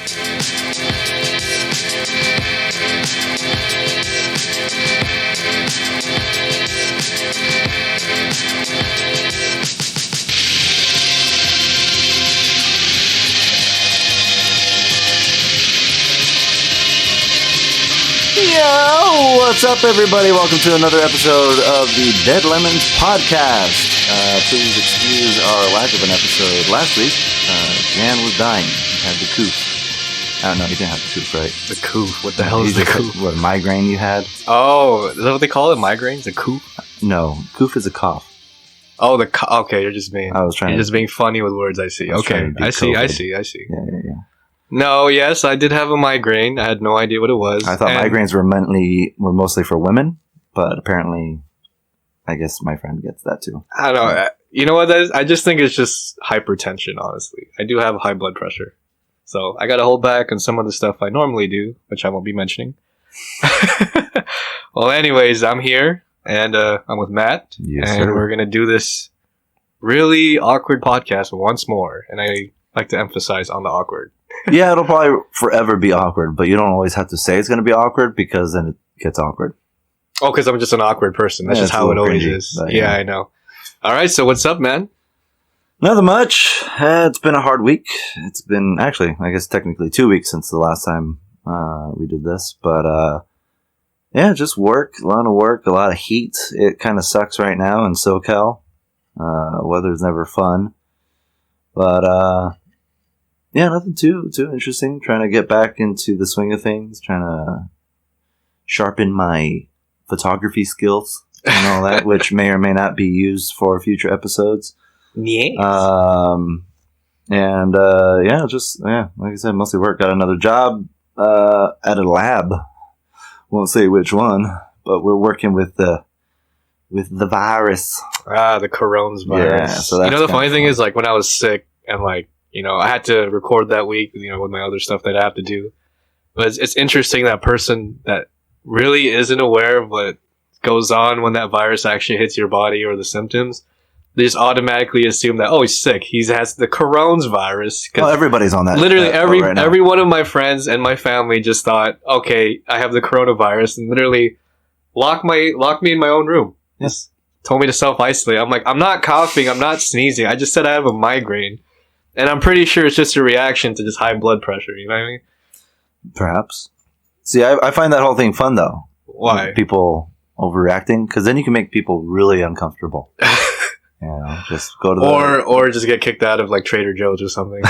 Yo, what's up, everybody? Welcome to another episode of the Dead Lemons podcast. Please excuse our lack of an episode last week. Jan was dying. He had the coof. I don't know, he didn't have the coof, right? The coof? What the hell is the coof? What, a migraine you had? Oh, is that what they call it? Migraines? The coof? No, coof is a cough. Oh, okay, you're just being funny with words, I see. Okay, I see. Yeah. No, yes, I did have a migraine. I had no idea what it was. I thought migraines were mostly for women, but apparently, I guess my friend gets that too. I don't know. You know what that is? I just think it's just hypertension, honestly. I do have high blood pressure. So I got to hold back on some of the stuff I normally do, which I won't be mentioning. Well, anyways, I'm here, and I'm with Matt. Yes, and sir. We're going to do this really awkward podcast once more. And I like to emphasize on the awkward. Yeah, it'll probably forever be awkward, but you don't always have to say it's going to be awkward because then it gets awkward. Oh, because I'm just an awkward person. That's just how it always is. Yeah, I know. All right, so what's up, man? Nothing much. It's been a hard week. It's been, actually, I guess technically 2 weeks since the last time we did this. But, yeah, just work. A lot of work, a lot of heat. It kind of sucks right now in SoCal. Weather's never fun. But, yeah, nothing too interesting. Trying to get back into the swing of things. Trying to sharpen my photography skills and all that, which may or may not be used for future episodes. Yes. Yeah, like I said, mostly work. Got another job at a lab. Won't say which one, but we're working with the virus. The Crohn's virus. Yeah, so that's the funny thing is, like, when I was sick and like, I had to record that week, with my other stuff that I have to do. But it's interesting, that person that really isn't aware of what goes on when that virus actually hits your body or the symptoms, they just automatically assume that, he's sick. He has the Crohn's virus. Well, everybody's on that. Literally every one of my friends and my family just thought, okay, I have the coronavirus, and literally locked me in my own room. Yes. Told me to self-isolate. I'm like, I'm not coughing, I'm not sneezing. I just said I have a migraine. And I'm pretty sure it's just a reaction to just high blood pressure. You know what I mean? Perhaps. See, I find that whole thing fun, though. Why? People overreacting, because then you can make people really uncomfortable. Just go to or just get kicked out of like Trader Joe's or something.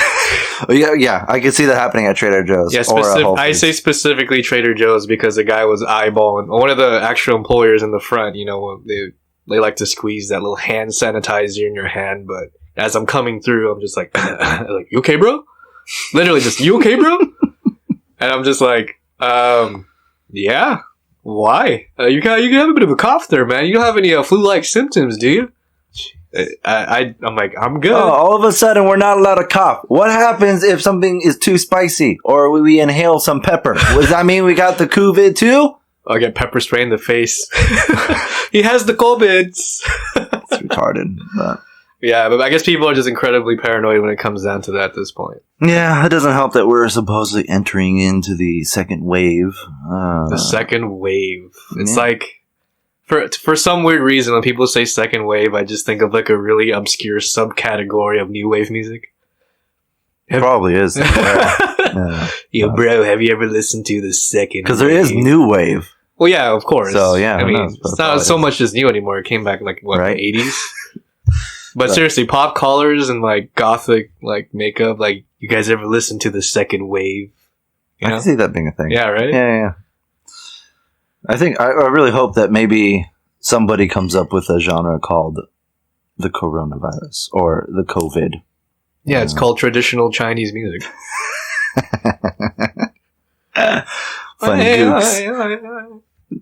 yeah, I can see that happening at Trader Joe's. Yeah, I say specifically Trader Joe's because the guy was eyeballing one of the actual employers in the front. They like to squeeze that little hand sanitizer in your hand, but as I'm coming through, I'm just like, like, you okay, bro? Literally just, you okay, bro? And I'm just like, yeah. Why? You have a bit of a cough there, man. You don't have any flu-like symptoms, do you? I'm like, I'm good. Oh, all of a sudden, we're not allowed to cough. What happens if something is too spicy or we inhale some pepper? Does that mean we got the COVID too? I'll get pepper spray in the face. He has the COVID. It's retarded. But. Yeah, but I guess people are just incredibly paranoid when it comes down to that at this point. Yeah, it doesn't help that we're supposedly entering into the second wave. The second wave. It's like, for some weird reason, when people say second wave, I just think of like a really obscure subcategory of new wave music. It probably is. Yeah. Yo, bro, have you ever listened to the second wave? Because there is new wave. Well, yeah, of course. So, yeah. I mean, it's not so much just new anymore. It came back in, like, what, right? The 80s? But seriously, pop collars and, like, gothic, like, makeup, like, you guys ever listen to the second wave? I can see that being a thing. Yeah, right? Yeah. I think, I really hope that maybe somebody comes up with a genre called the coronavirus or the COVID. Yeah, it's called traditional Chinese music. Funny gooks.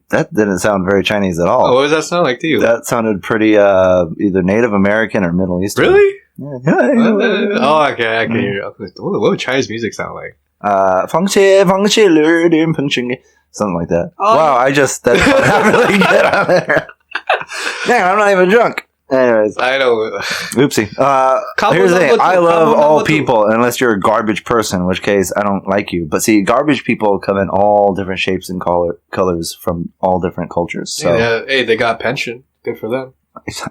That didn't sound very Chinese at all. Oh, what does that sound like to you? That sounded pretty either Native American or Middle Eastern. Really? Yeah. Oh, okay, I can hear you. What would Chinese music sound like? Something like that. Oh, wow, that's not really good on there. Dang, I'm not even drunk. Anyways, I know. oopsie. Here's the thing. I love all people, unless you're a garbage person, in which case I don't like you. But see, garbage people come in all different shapes and colors from all different cultures. So Yeah, hey, they got pension. Good for them.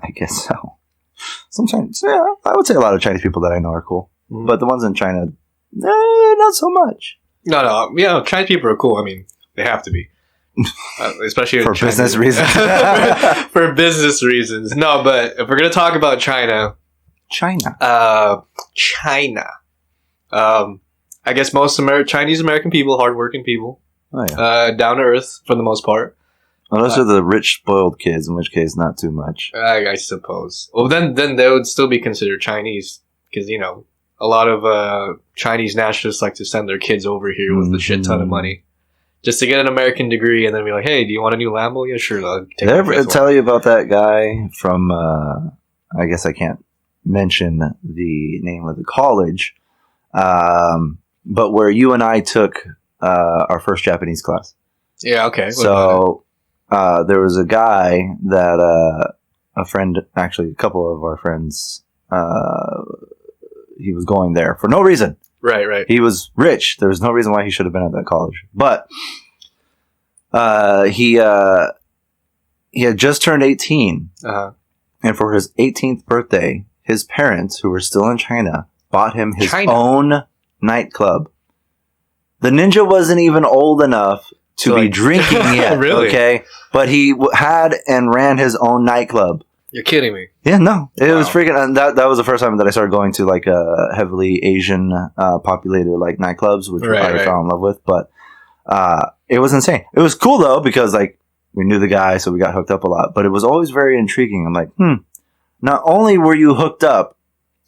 I guess so. Sometimes, yeah, I would say a lot of Chinese people that I know are cool. Mhm. But the ones in China, not so much. No, Chinese people are cool. I mean, they have to be. Especially For China. business reasons. For business reasons. No, but if we're going to talk about China, China. I guess most Chinese American people, hardworking people, Oh, yeah. down to earth for the most part. Well, those are the rich, spoiled kids, in which case, not too much. I suppose. Well, then they would still be considered Chinese because a lot of Chinese nationalists like to send their kids over here with a shit ton of money just to get an American degree and then be like, hey, do you want a new Lambo? Yeah, sure. I'll take Did I ever tell you about that guy from, I guess I can't mention the name of the college, but where you and I took our first Japanese class. Yeah, okay. So there was a guy that a friend, actually a couple of our friends, he was going there for no reason. Right. He was rich. There was no reason why he should have been at that college. But he had just turned 18. Uh-huh. And for his 18th birthday, his parents, who were still in China, bought him his China? own nightclub. The ninja wasn't even old enough to So, be like- drinking yet. Really? Okay? But he had and ran his own nightclub. You're kidding me. Yeah, no, it was Wow. freaking. And that was the first time that I started going to like heavily Asian populated like nightclubs, which Right. I fell in love with. But it was insane. It was cool though because like we knew the guy, so we got hooked up a lot. But it was always very intriguing. I'm like, not only were you hooked up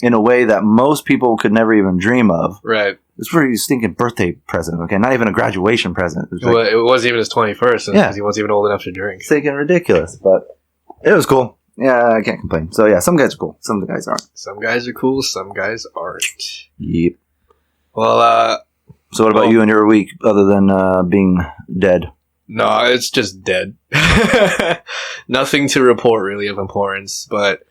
in a way that most people could never even dream of, Right. it's for your stinking birthday present. Okay, not even a graduation present. It was like, Well, it wasn't even his 21st Yeah. because he wasn't even old enough to drink. stinking ridiculous. But it was cool. Yeah, I can't complain. So yeah, some guys are cool, some guys aren't. Some guys are cool, some guys aren't. Yep. Well, So what about Well- you and your week, other than being dead? no, it's just dead. Nothing to report really of importance, but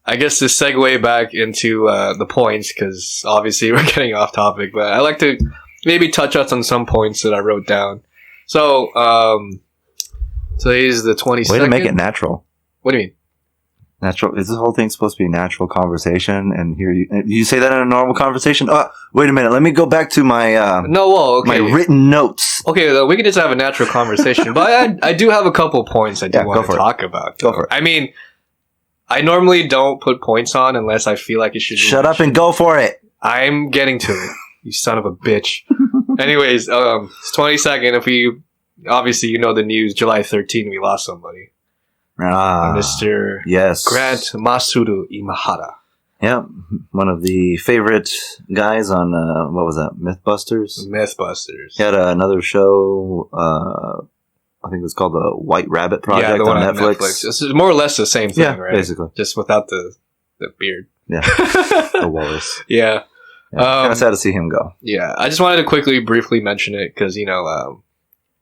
I guess to segue back into the points, because obviously we're getting off topic, but I like to maybe touch on some points that I wrote down. So, today's the 22nd. Way to make it natural. What do you mean? Natural. Is this whole thing supposed to be a natural conversation? And here you say that in a normal conversation? Oh, wait a minute. Let me go back to my No, well, okay. my written notes. Okay, we can just have a natural conversation, but I do have a couple points I do Yeah, go want for to it. talk about. Go for it. I mean, I normally don't put points on unless I feel like it should be Shut up and go for it. I'm getting to it, you son of a bitch. Anyways, it's 22nd. If we, obviously, the news, July 13th, we lost somebody. Mr. Yes. Grant Masuru Imahara. Yep. One of the favorite guys on, what was that, Mythbusters? Mythbusters. He had another show, I think it was called the White Rabbit Project the one on on Netflix. This is more or less the same thing, Yeah, right? basically. Just without the beard. Yeah. The walrus. Yeah. Yeah, kind of sad to see him go. Yeah, I just wanted to briefly mention it because,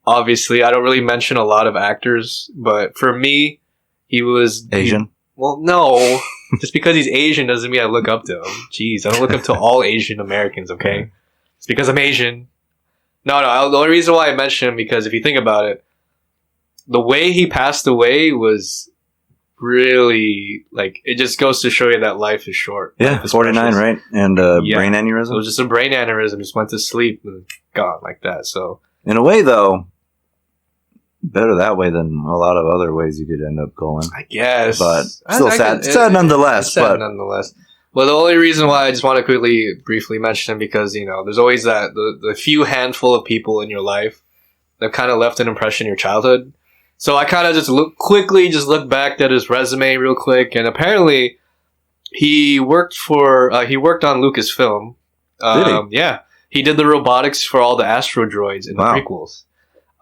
obviously I don't really mention a lot of actors, but for me, he was... Asian? Well, no. Just because he's Asian doesn't mean I look up to him. Jeez, I don't look up to all Asian Americans, okay? It's because I'm Asian. No, the only reason why I mention him, because if you think about it, the way he passed away was really, like, it just goes to show you that life is short. Yeah, Life is 49, precious. right? And Yeah. brain It aneurysm. was just a brain aneurysm, just went to sleep and gone like that, so... In a way, though, better that way than a lot of other ways you could end up going. I guess. But still sad. guess- Sad nonetheless, it's sad but- nonetheless. Well, the only reason why I just want to briefly mention him because, there's always the few handful of people in your life that kind of left an impression in your childhood. So I kind of just looked back at his resume real quick, and apparently he worked on Lucasfilm. Did he? Yeah. He did the robotics for all the Astro droids in the Wow. prequels.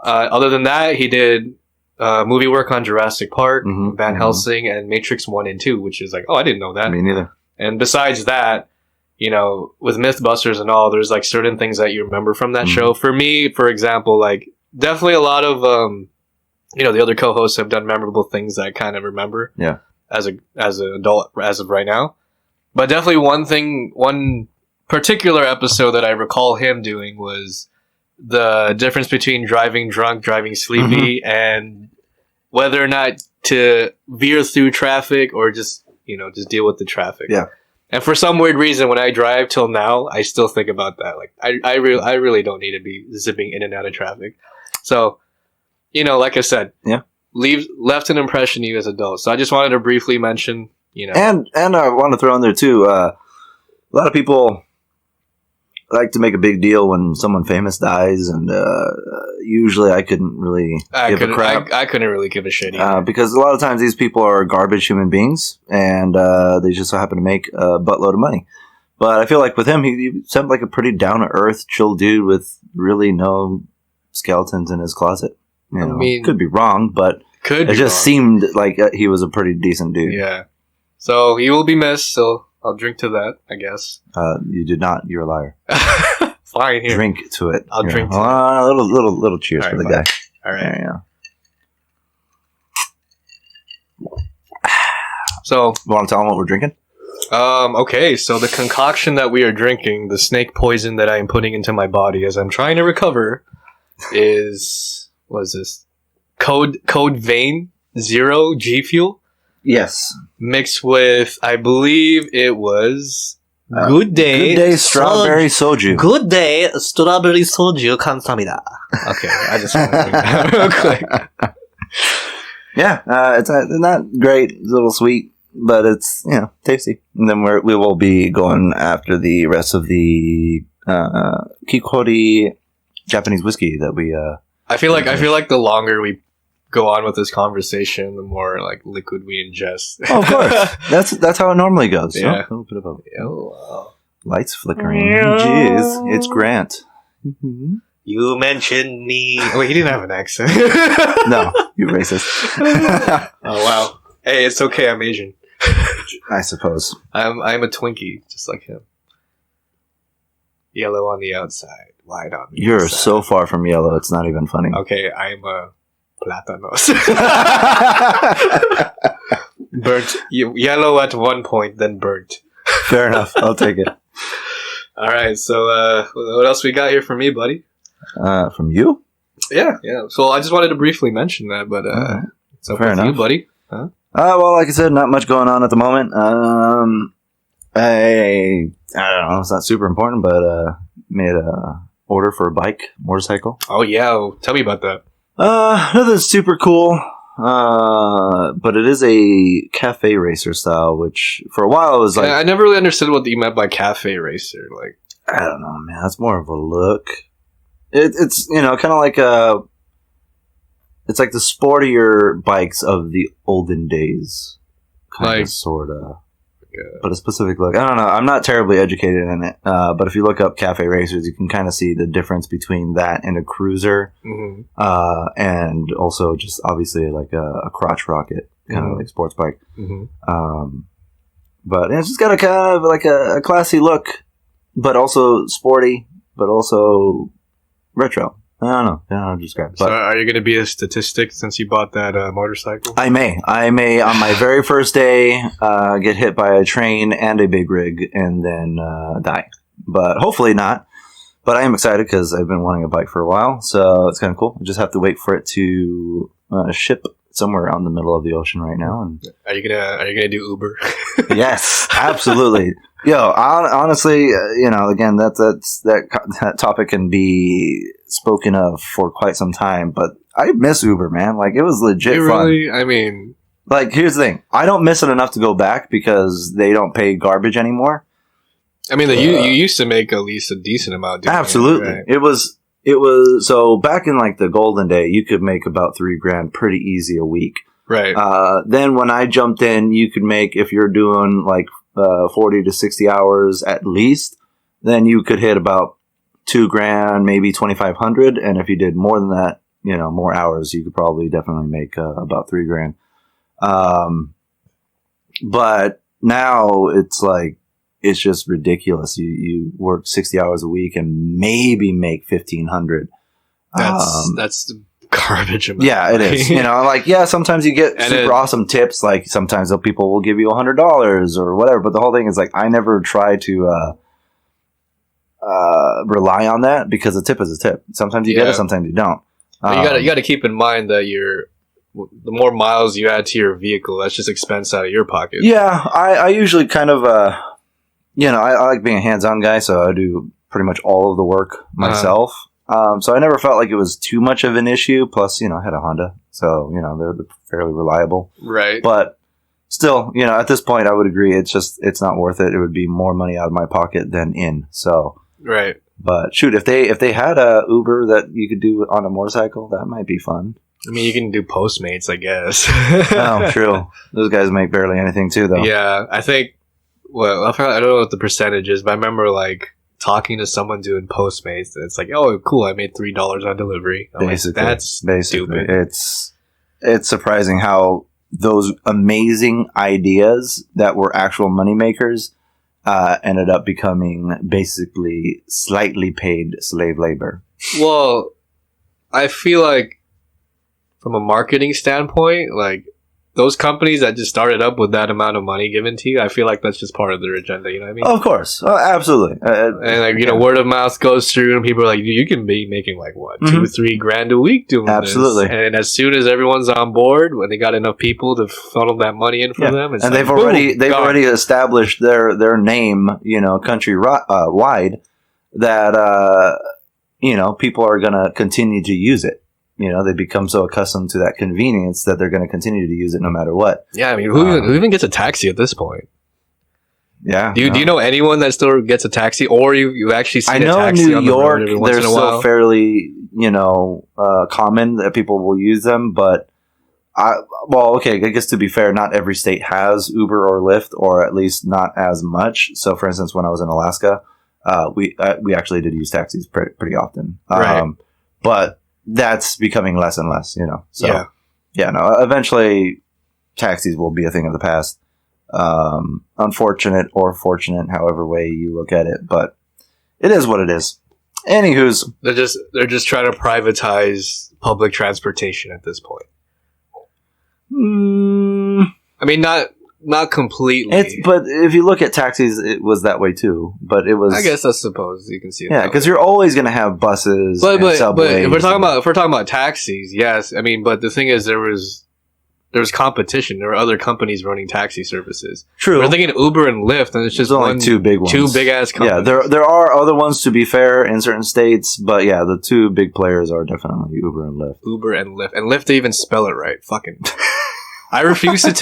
Other than that, he did movie work on Jurassic Park, Mhm, Van mhm. Helsing, and Matrix 1 and 2, which is like, oh, I didn't know that. Me neither. And besides that, with Mythbusters and all, there's like certain things that you remember from that Mhm. show. For me, for example, like definitely a lot of, the other co-hosts have done memorable things that I kind of remember. Yeah. as an adult as of right now. But definitely one particular episode that I recall him doing was the difference between driving drunk, driving sleepy, and whether or not to veer through traffic or just deal with the traffic. Yeah. And for some weird reason, when I drive till now, I still think about that. Like, I really don't need to be zipping in and out of traffic. So, like I said, left an impression on you as adults. So I just wanted to briefly mention, And I want to throw in there too, a lot of people like to make a big deal when someone famous dies, and usually I couldn't really give a crap. I couldn't really give a shit either. Because a lot of times these people are garbage human beings, and they just so happen to make a buttload of money. But I feel like with him, he seemed like a pretty down-to-earth, chill dude with really no skeletons in his closet. I mean, could be wrong, but it just seemed like he was a pretty decent dude. Yeah. So he will be missed, so I'll drink to that, I guess. You did not. You're a liar. Fine, here. Drink to it. I'll drink to it. Little cheers for the guy. All right. There you go. So, you want to tell them what we're drinking? Okay, so the concoction that we are drinking, the snake poison that I am putting into my body as I'm trying to recover, is, what is this? Code Vein Zero G Fuel? Yes. Mixed with, I believe it was Good Day Strawberry Soju. Good Day Strawberry Soju 감사합니다. Okay, I just want to drink that real quick. Yeah, it's not great. It's a little sweet, but it's tasty. And then we will be going after the rest of the Kikori Japanese whiskey that we. I feel like the longer we go on with this conversation, the more like liquid we ingest. Oh, of course, that's how it normally goes. Yeah. A little bit of Wow. lights flickering. Jeez, it's Grant. You mentioned me. Wait, he didn't have an accent. No, you racist. Oh wow. Hey, it's okay. I'm Asian. I suppose. I'm a Twinkie, just like him. Yellow on the outside, white on the You're inside. so far from yellow. It's not even funny. Okay, I'm a platanos. Burnt. Yellow at one point, then burnt. Fair enough. I'll take it. All right. So, what else we got here for me, buddy? From you? Yeah. So I just wanted to briefly mention that, but it's up Fair with enough. you, buddy. Huh? Well, like I said, not much going on at the moment. I don't know. It's not super important, but made a order for a motorcycle. Oh yeah. Tell me about that. Nothing super cool. But it is a cafe racer style, which for a while was like, I never really understood what you meant by cafe racer. Like, I don't know, man. That's more of a look. It's kind of like it's like the sportier bikes of the olden days, kind of, sort of. But a specific look. I don't know. I'm not terribly educated in it. But if you look up cafe racers, you can kind of see the difference between that and a cruiser. mm-hmm. And also just obviously like a crotch rocket, kind of like sports bike. Mm-hmm. But it's just got a kind of like a classy look, but also sporty, but also retro. I don't know how to describe it. So But are you going to be a statistic since you bought that motorcycle? I may on my very first day get hit by a train and a big rig and then die. But hopefully not. But I am excited because I've been wanting a bike for a while, so it's kind of cool. I just have to wait for it to ship somewhere out in the middle of the ocean right now. And Are you gonna do Uber? yes, absolutely. Yo, honestly, again, that topic can be spoken of for quite some time. But I miss Uber, man. Like, it was legit fun. Really? I mean, like, here's the thing: I don't miss it enough to go back because they don't pay garbage anymore. you used to make at least a decent amount. Doing Absolutely, right? it was so back in like the golden day, you could make about $3,000 pretty easy a week. Right. Then when I jumped in, you could make, if you're doing like 40 to 60 hours at least, then you could hit about $2,000, maybe 2,500. And if you did more than that, more hours, you could probably definitely make about $3,000. But now it's like, it's just ridiculous. You work 60 hours a week and maybe make 1,500. That's garbage amount. Yeah, it is. Like, sometimes you get And super awesome tips. Like, sometimes people will give you $100 or whatever. But the whole thing is, like, I never try to rely on that because a tip is a tip. Sometimes you get it, sometimes you don't. But you got to keep in mind that the more miles you add to your vehicle, that's just expense out of your pocket. Yeah, I usually kind of, I like being a hands-on guy, so I do pretty much all of the work myself. So I never felt like it was too much of an issue. Plus, I had a Honda, so, they're fairly reliable. Right. But still, at this point, I would agree. It's not worth it. It would be more money out of my pocket than in. So, right. But shoot, if they had a Uber that you could do on a motorcycle, that might be fun. I mean, you can do Postmates, I guess. Oh, true. Those guys make barely anything too, though. Yeah, I think. Well, I don't know what the percentage is, but I remember like talking to someone doing Postmates, and it's like, oh, cool, I made $3 on delivery. I'm Basically, like, that's stupid. It's surprising how those amazing ideas that were actual moneymakers ended up becoming basically slightly paid slave labor. Well, I feel like from a marketing standpoint, like those companies that just started up with that amount of money given to you, I feel like that's just part of their agenda. You know what I mean? Of course, absolutely. And like word of mouth goes through, and people are like, "You can be making like what, $2-3 grand a week doing absolutely." This. And as soon as everyone's on board, when they got enough people to funnel that money in for them, it's and like, they've already established their name, country wide, that people are gonna continue to use it. They become so accustomed to that convenience that they're going to continue to use it no matter what. Yeah, I mean, who even gets a taxi at this point? Yeah. Do you know anyone that still gets a taxi, or you actually see I a know taxi in New on the York, road every once they're in a still while? fairly, common that people will use them. But, I guess to be fair, not every state has Uber or Lyft, or at least not as much. So, for instance, when I was in Alaska, we actually did use taxis pretty often. Right. But that's becoming less and less, So, yeah, eventually taxis will be a thing of the past. Unfortunate or fortunate, however way you look at it, but it is what it is. Anywho's, they're just trying to privatize public transportation at this point. I mean, not completely. But if you look at taxis, it was that way too. But it was. I guess I suppose you can see it. Yeah, because you're always going to have buses, but and subways. if we're talking about taxis, yes. I mean, but the thing is, there was competition. There were other companies running taxi services. True. We're thinking Uber and Lyft, and it's just only two big ones. Two big ass companies. Yeah, there are other ones to be fair in certain states, but yeah, the two big players are definitely Uber and Lyft. Uber and Lyft, they even spell it right. Fucking. I refuse to.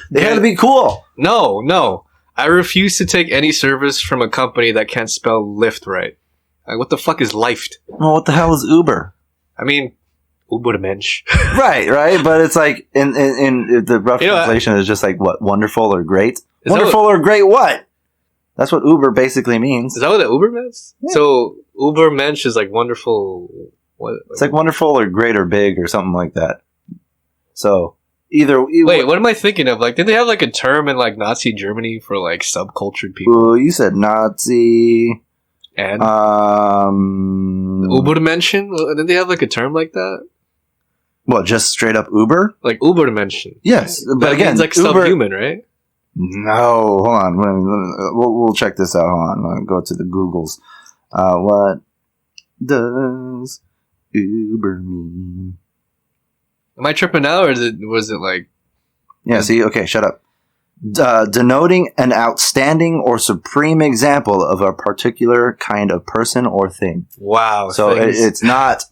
They had to be cool. No. I refuse to take any service from a company that can't spell Lyft right. Like, what the fuck is Lyft? Well, what the hell is Uber? I mean, Ubermensch. right. But it's like in the rough translation is just like what, wonderful or great. Wonderful or great what? That's what Uber basically means. Is that what the Uber means? Yeah. So Ubermensch is like wonderful. What? It's like wonderful or great or big or something like that. So wait, what am I thinking of? Like, did they have like a term in like Nazi Germany for like subcultured people? Ooh, you said Nazi and Ubermenschen. Did they have like a term like that? What, just straight up Uber? Like Ubermenschen. Yes, but that again, means like Uber, subhuman, right? No, hold on. We'll check this out. Hold on. I'll go to the Googles. What does Uber mean? Am I tripping out, or was it like... Yeah, see, okay, shut up. Denoting an outstanding or supreme example of a particular kind of person or thing. Wow. So it is not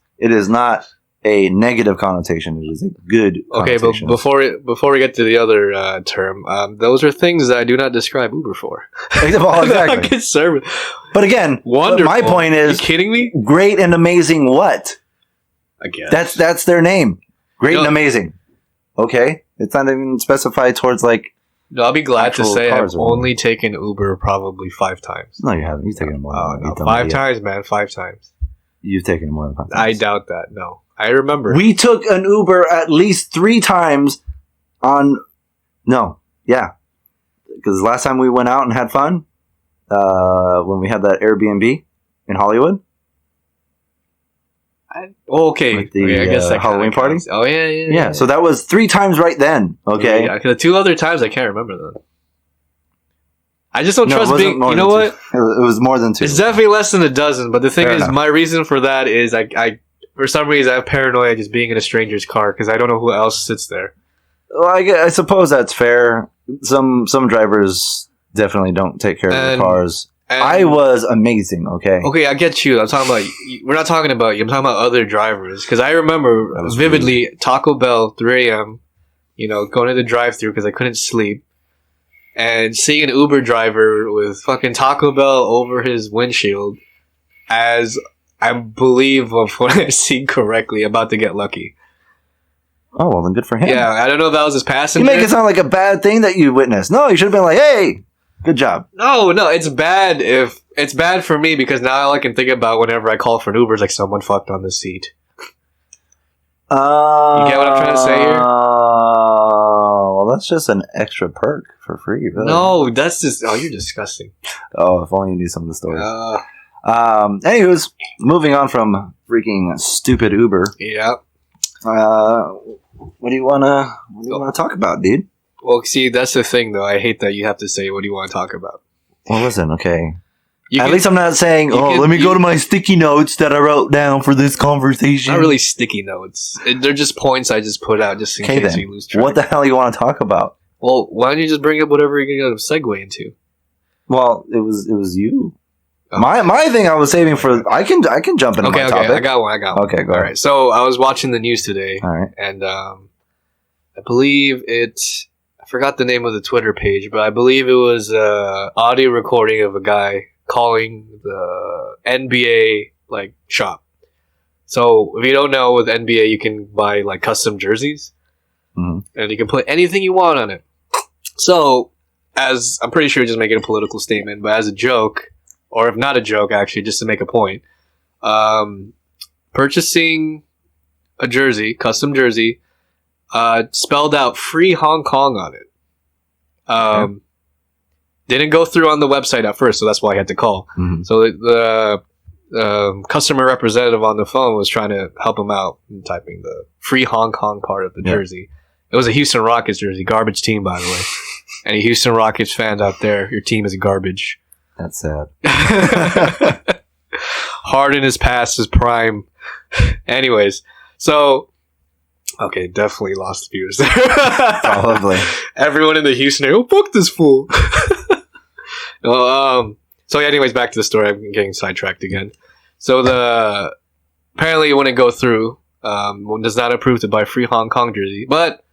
a negative connotation. It is a good connotation. Okay, but before we get to the other term, those are things that I do not describe Uber for. Well, exactly. Service. But again, wonderful. My point is... Are you kidding me? Great and amazing what? I guess. That's their name. Great and amazing. Okay? It's not even specified towards like... No, I'll be glad to say I've only taken Uber probably 5 times. No, you haven't. You've taken it more than that. 5 times, man. 5 times. You've taken it more than 5 times. I doubt that. No. I remember. We took an Uber at least 3 times on... No. Yeah. Because the last time we went out and had fun, when we had that Airbnb in Hollywood, Okay. Like the, okay, I guess that Halloween kinda party? counts. Oh yeah, yeah. Yeah, so that was 3 times right then. Okay. Yeah, 'cause the 2 other times I can't remember them. I just don't No, it trust wasn't being. more You than know 2. what? It was more than 2. It's definitely less than a dozen. But the thing Fair is, enough. my reason for that is I for some reason I have paranoia just being in a stranger's car because I don't know who else sits there. Well, I suppose that's fair. Some drivers definitely don't take care of their And- cars. And- I was amazing. Okay. Okay, I get you. I'm talking about. We're not talking about you. I'm talking about other drivers because I remember That was vividly Taco Bell 3 a.m. You know, going to the drive-through because I couldn't sleep, and seeing an Uber driver with fucking Taco Bell over his windshield, as I believe of what I see correctly, about to get lucky. Oh well, then good for him. Yeah, I don't know if that was his You passenger. make it sound like a bad thing that you witnessed. No, you should have been like, "Hey, good job." No, it's bad if it's bad for me because now all I can think about whenever I call for an Uber is like someone fucked on the seat. You get what I'm trying to say here? Well, that's just an extra perk for free. Really. No, that's just you're disgusting. Oh, if only you knew some of the stories. Uh, Anyways, moving on from freaking stupid Uber. yeah. What do you wanna talk about, dude? Well, see, that's the thing, though. I hate that you have to say, "What do you want to talk about?" Well, listen, okay. You At can- least I'm not saying, you can- let me go you- to my sticky notes that I wrote down for this conversation. not really sticky notes. They're just points I just put out just in Okay, case then. you lose track. What the hell you want to talk about? Well, why don't you just bring up whatever you're going to segue into? Well, it was you. Oh. My thing I was saving for. I can jump into Okay, my okay, topic. I got one. Okay, go All ahead. right. So I was watching the news today, All right. and I believe I forgot the name of the Twitter page, but I believe it was audio recording of a guy calling the NBA like shop. So if you don't know, with NBA you can buy like custom jerseys, Mhm. and you can put anything you want on it. So as I'm pretty sure you're just making a political statement, but as a joke, or if not a joke, actually, just to make a point, purchasing a jersey, custom jersey, spelled out "Free Hong Kong" on it. Didn't go through on the website at first, so that's why I had to call. Mhm. So the customer representative on the phone was trying to help him out in typing the "Free Hong Kong" part of the Yeah. jersey. It was a Houston Rockets jersey, garbage team, by the way. Any Houston Rockets fans out there, your team is garbage. That's sad. Harden is past his prime. Anyways, so okay, definitely lost viewers there. Probably. Everyone in the Houston area, oh, fuck this fool. Well, so anyways, back to the story. I'm getting sidetracked again. So apparently it wouldn't go through. One does not approve to buy free Hong Kong jersey, but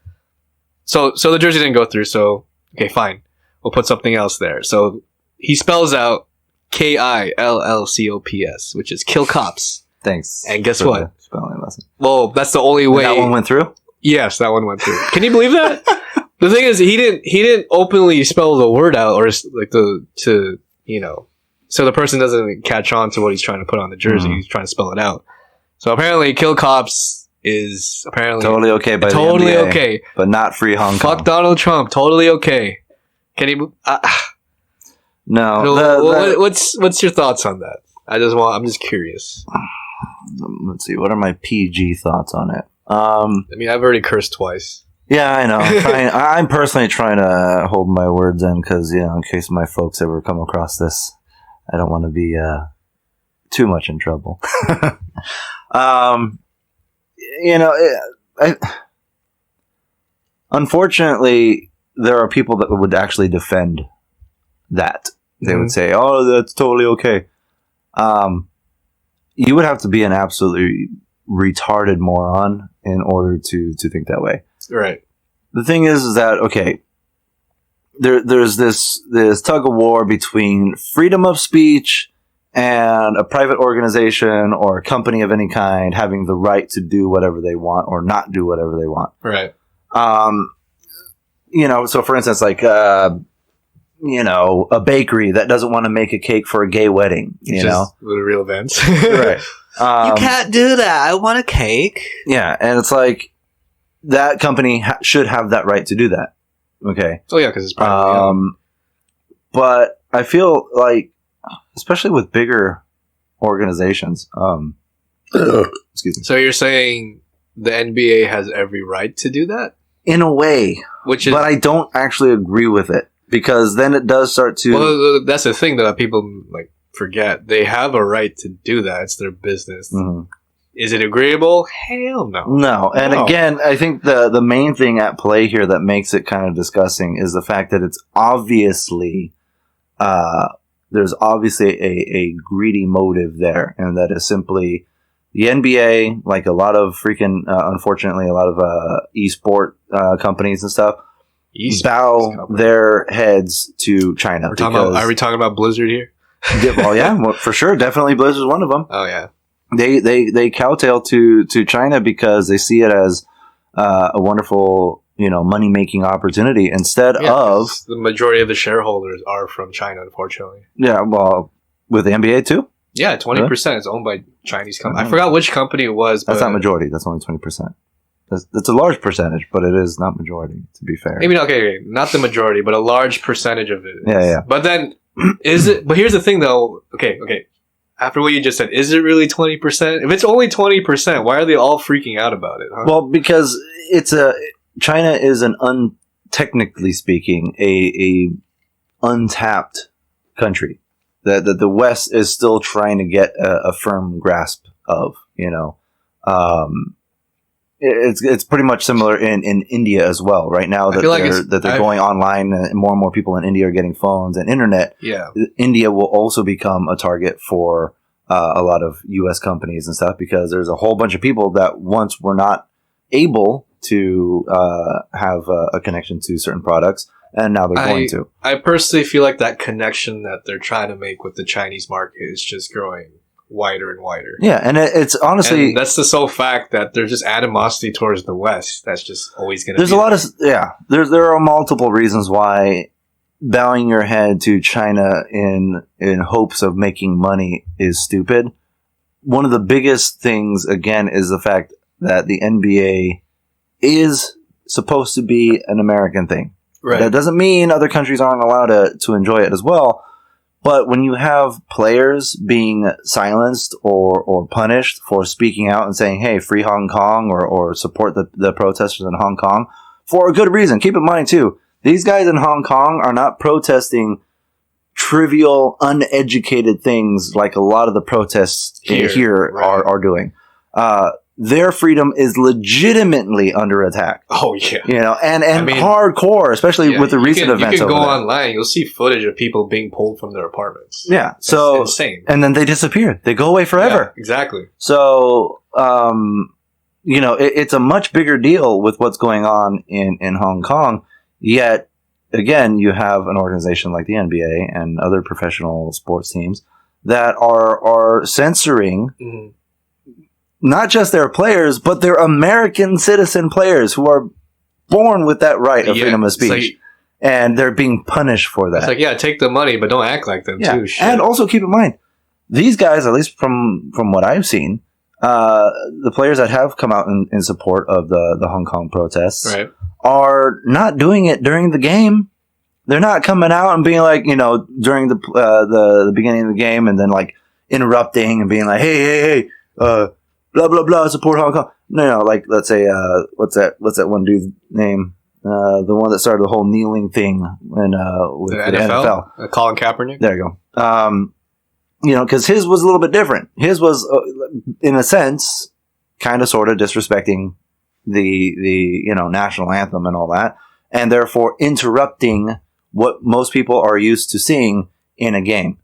so the jersey didn't go through. So okay, fine, we'll put something else there. So he spells out KILLCOPS, which is kill cops. Thanks. And guess for what? the spelling lesson. Well, that's the only way. That one went through. Yes, that one went through. Can you believe that? The thing is, he didn't openly spell the word out, or like so the person doesn't catch on to what he's trying to put on the jersey. Mhm. He's trying to spell it out. So apparently, kill cops is apparently Totally okay by totally the NBA, okay. but not free Hong Kong. Fuck Donald Trump, totally okay. Can you? No. What's your thoughts on that? I'm just curious. Let's see. What are my PG thoughts on it? I mean, I've already cursed twice. Yeah, I know. I'm personally trying to hold my words in because, in case my folks ever come across this, I don't want to be too much in trouble. Unfortunately, there are people that would actually defend that. They would say, "Oh, that's totally okay." You would have to be an absolutely retarded moron in order to think that way. Right. The thing is that okay, there's this tug of war between freedom of speech and a private organization or a company of any kind having the right to do whatever they want or not do whatever they want. Right. So for instance, like a bakery that doesn't want to make a cake for a gay wedding, Just the real events. right? You can't do that. I want a cake. Yeah, and it's like that company should have that right to do that. Okay. Oh yeah, because it's probably But I feel like, especially with bigger organizations, Excuse me. So you're saying the NBA has every right to do that? In a way, Which is but I don't actually agree with it because then it does start to. well, that's the thing that people like forget. They have a right to do that. It's their business. Mhm. Is it agreeable? Hell no. No, and No. again, I think the main thing at play here that makes it kind of disgusting is the fact that it's obviously there's obviously a greedy motive there, and that is simply the NBA, like a lot of freaking, unfortunately, a lot of esport companies and stuff, bow their heads to China. Are we talking about Blizzard here? Well, yeah, well, for sure, definitely Blizzard's one of them. Oh yeah. They kowtow to China because they see it as a wonderful, money making opportunity instead of 'cause the majority of the shareholders are from China, unfortunately. with the NBA too. Yeah, 20% is owned by Chinese company. I Mhm. forgot which company it was. That's but not majority. That's only 20%. That's a large percentage, but it is not majority. To be fair, Maybe not, okay, not the majority, but a large percentage of it. Yeah. But then, is it? But here's the thing, though. Okay. After what you just said, is it really 20%? If it's only 20%, why are they all freaking out about it? Huh? Well, because China is technically speaking, a untapped country that the West is still trying to get a firm grasp of. It's pretty much similar in India as well. Right now that they're going online, and more people in India are getting phones and internet. Yeah. India will also become a target for a lot of U.S. companies and stuff because there's a whole bunch of people that once were not able to have a connection to certain products, and now they're going to. I personally feel like that connection that they're trying to make with the Chinese market is just growing wider and wider. Yeah, and it's honestly... And that's the sole fact that there's just animosity towards the West. That's just always going to be... There's a lot of... Yeah, there are multiple reasons why bowing your head to China in hopes of making money is stupid. One of the biggest things, again, is the fact that the NBA is supposed to be an American thing. Right. That doesn't mean other countries aren't allowed to enjoy it as well. But when you have players being silenced or punished for speaking out and saying, hey, free Hong Kong or support the protesters in Hong Kong for a good reason. Keep in mind, too, these guys in Hong Kong are not protesting trivial, uneducated things like a lot of the protests here right. are doing. Their freedom is legitimately under attack. Oh yeah, and I mean, hardcore, especially with the recent events. You can go online; you'll see footage of people being pulled from their apartments. Yeah, so it's insane. And then they disappear; they go away forever. Yeah, exactly. So, it's a much bigger deal with what's going on in Hong Kong. Yet, again, you have an organization like the NBA and other professional sports teams that are censoring. Mm-hmm. Not just their players, but their American citizen players who are born with that right of freedom of speech. And they're being punished for that. It's like, take the money, but don't act like them, too. Shit. And also keep in mind, these guys, at least from what I've seen, the players that have come out in support of the Hong Kong protests right. are not doing it during the game. They're not coming out and being like, during the beginning of the game and then like interrupting and being like, hey, blah blah blah, support Hong Kong. No, like let's say, what's that one dude's name? The one that started the whole kneeling thing with the NFL. Colin Kaepernick. There you go. Because his was a little bit different. His was, in a sense, kind of sort of disrespecting the national anthem and all that, and therefore interrupting what most people are used to seeing in a game.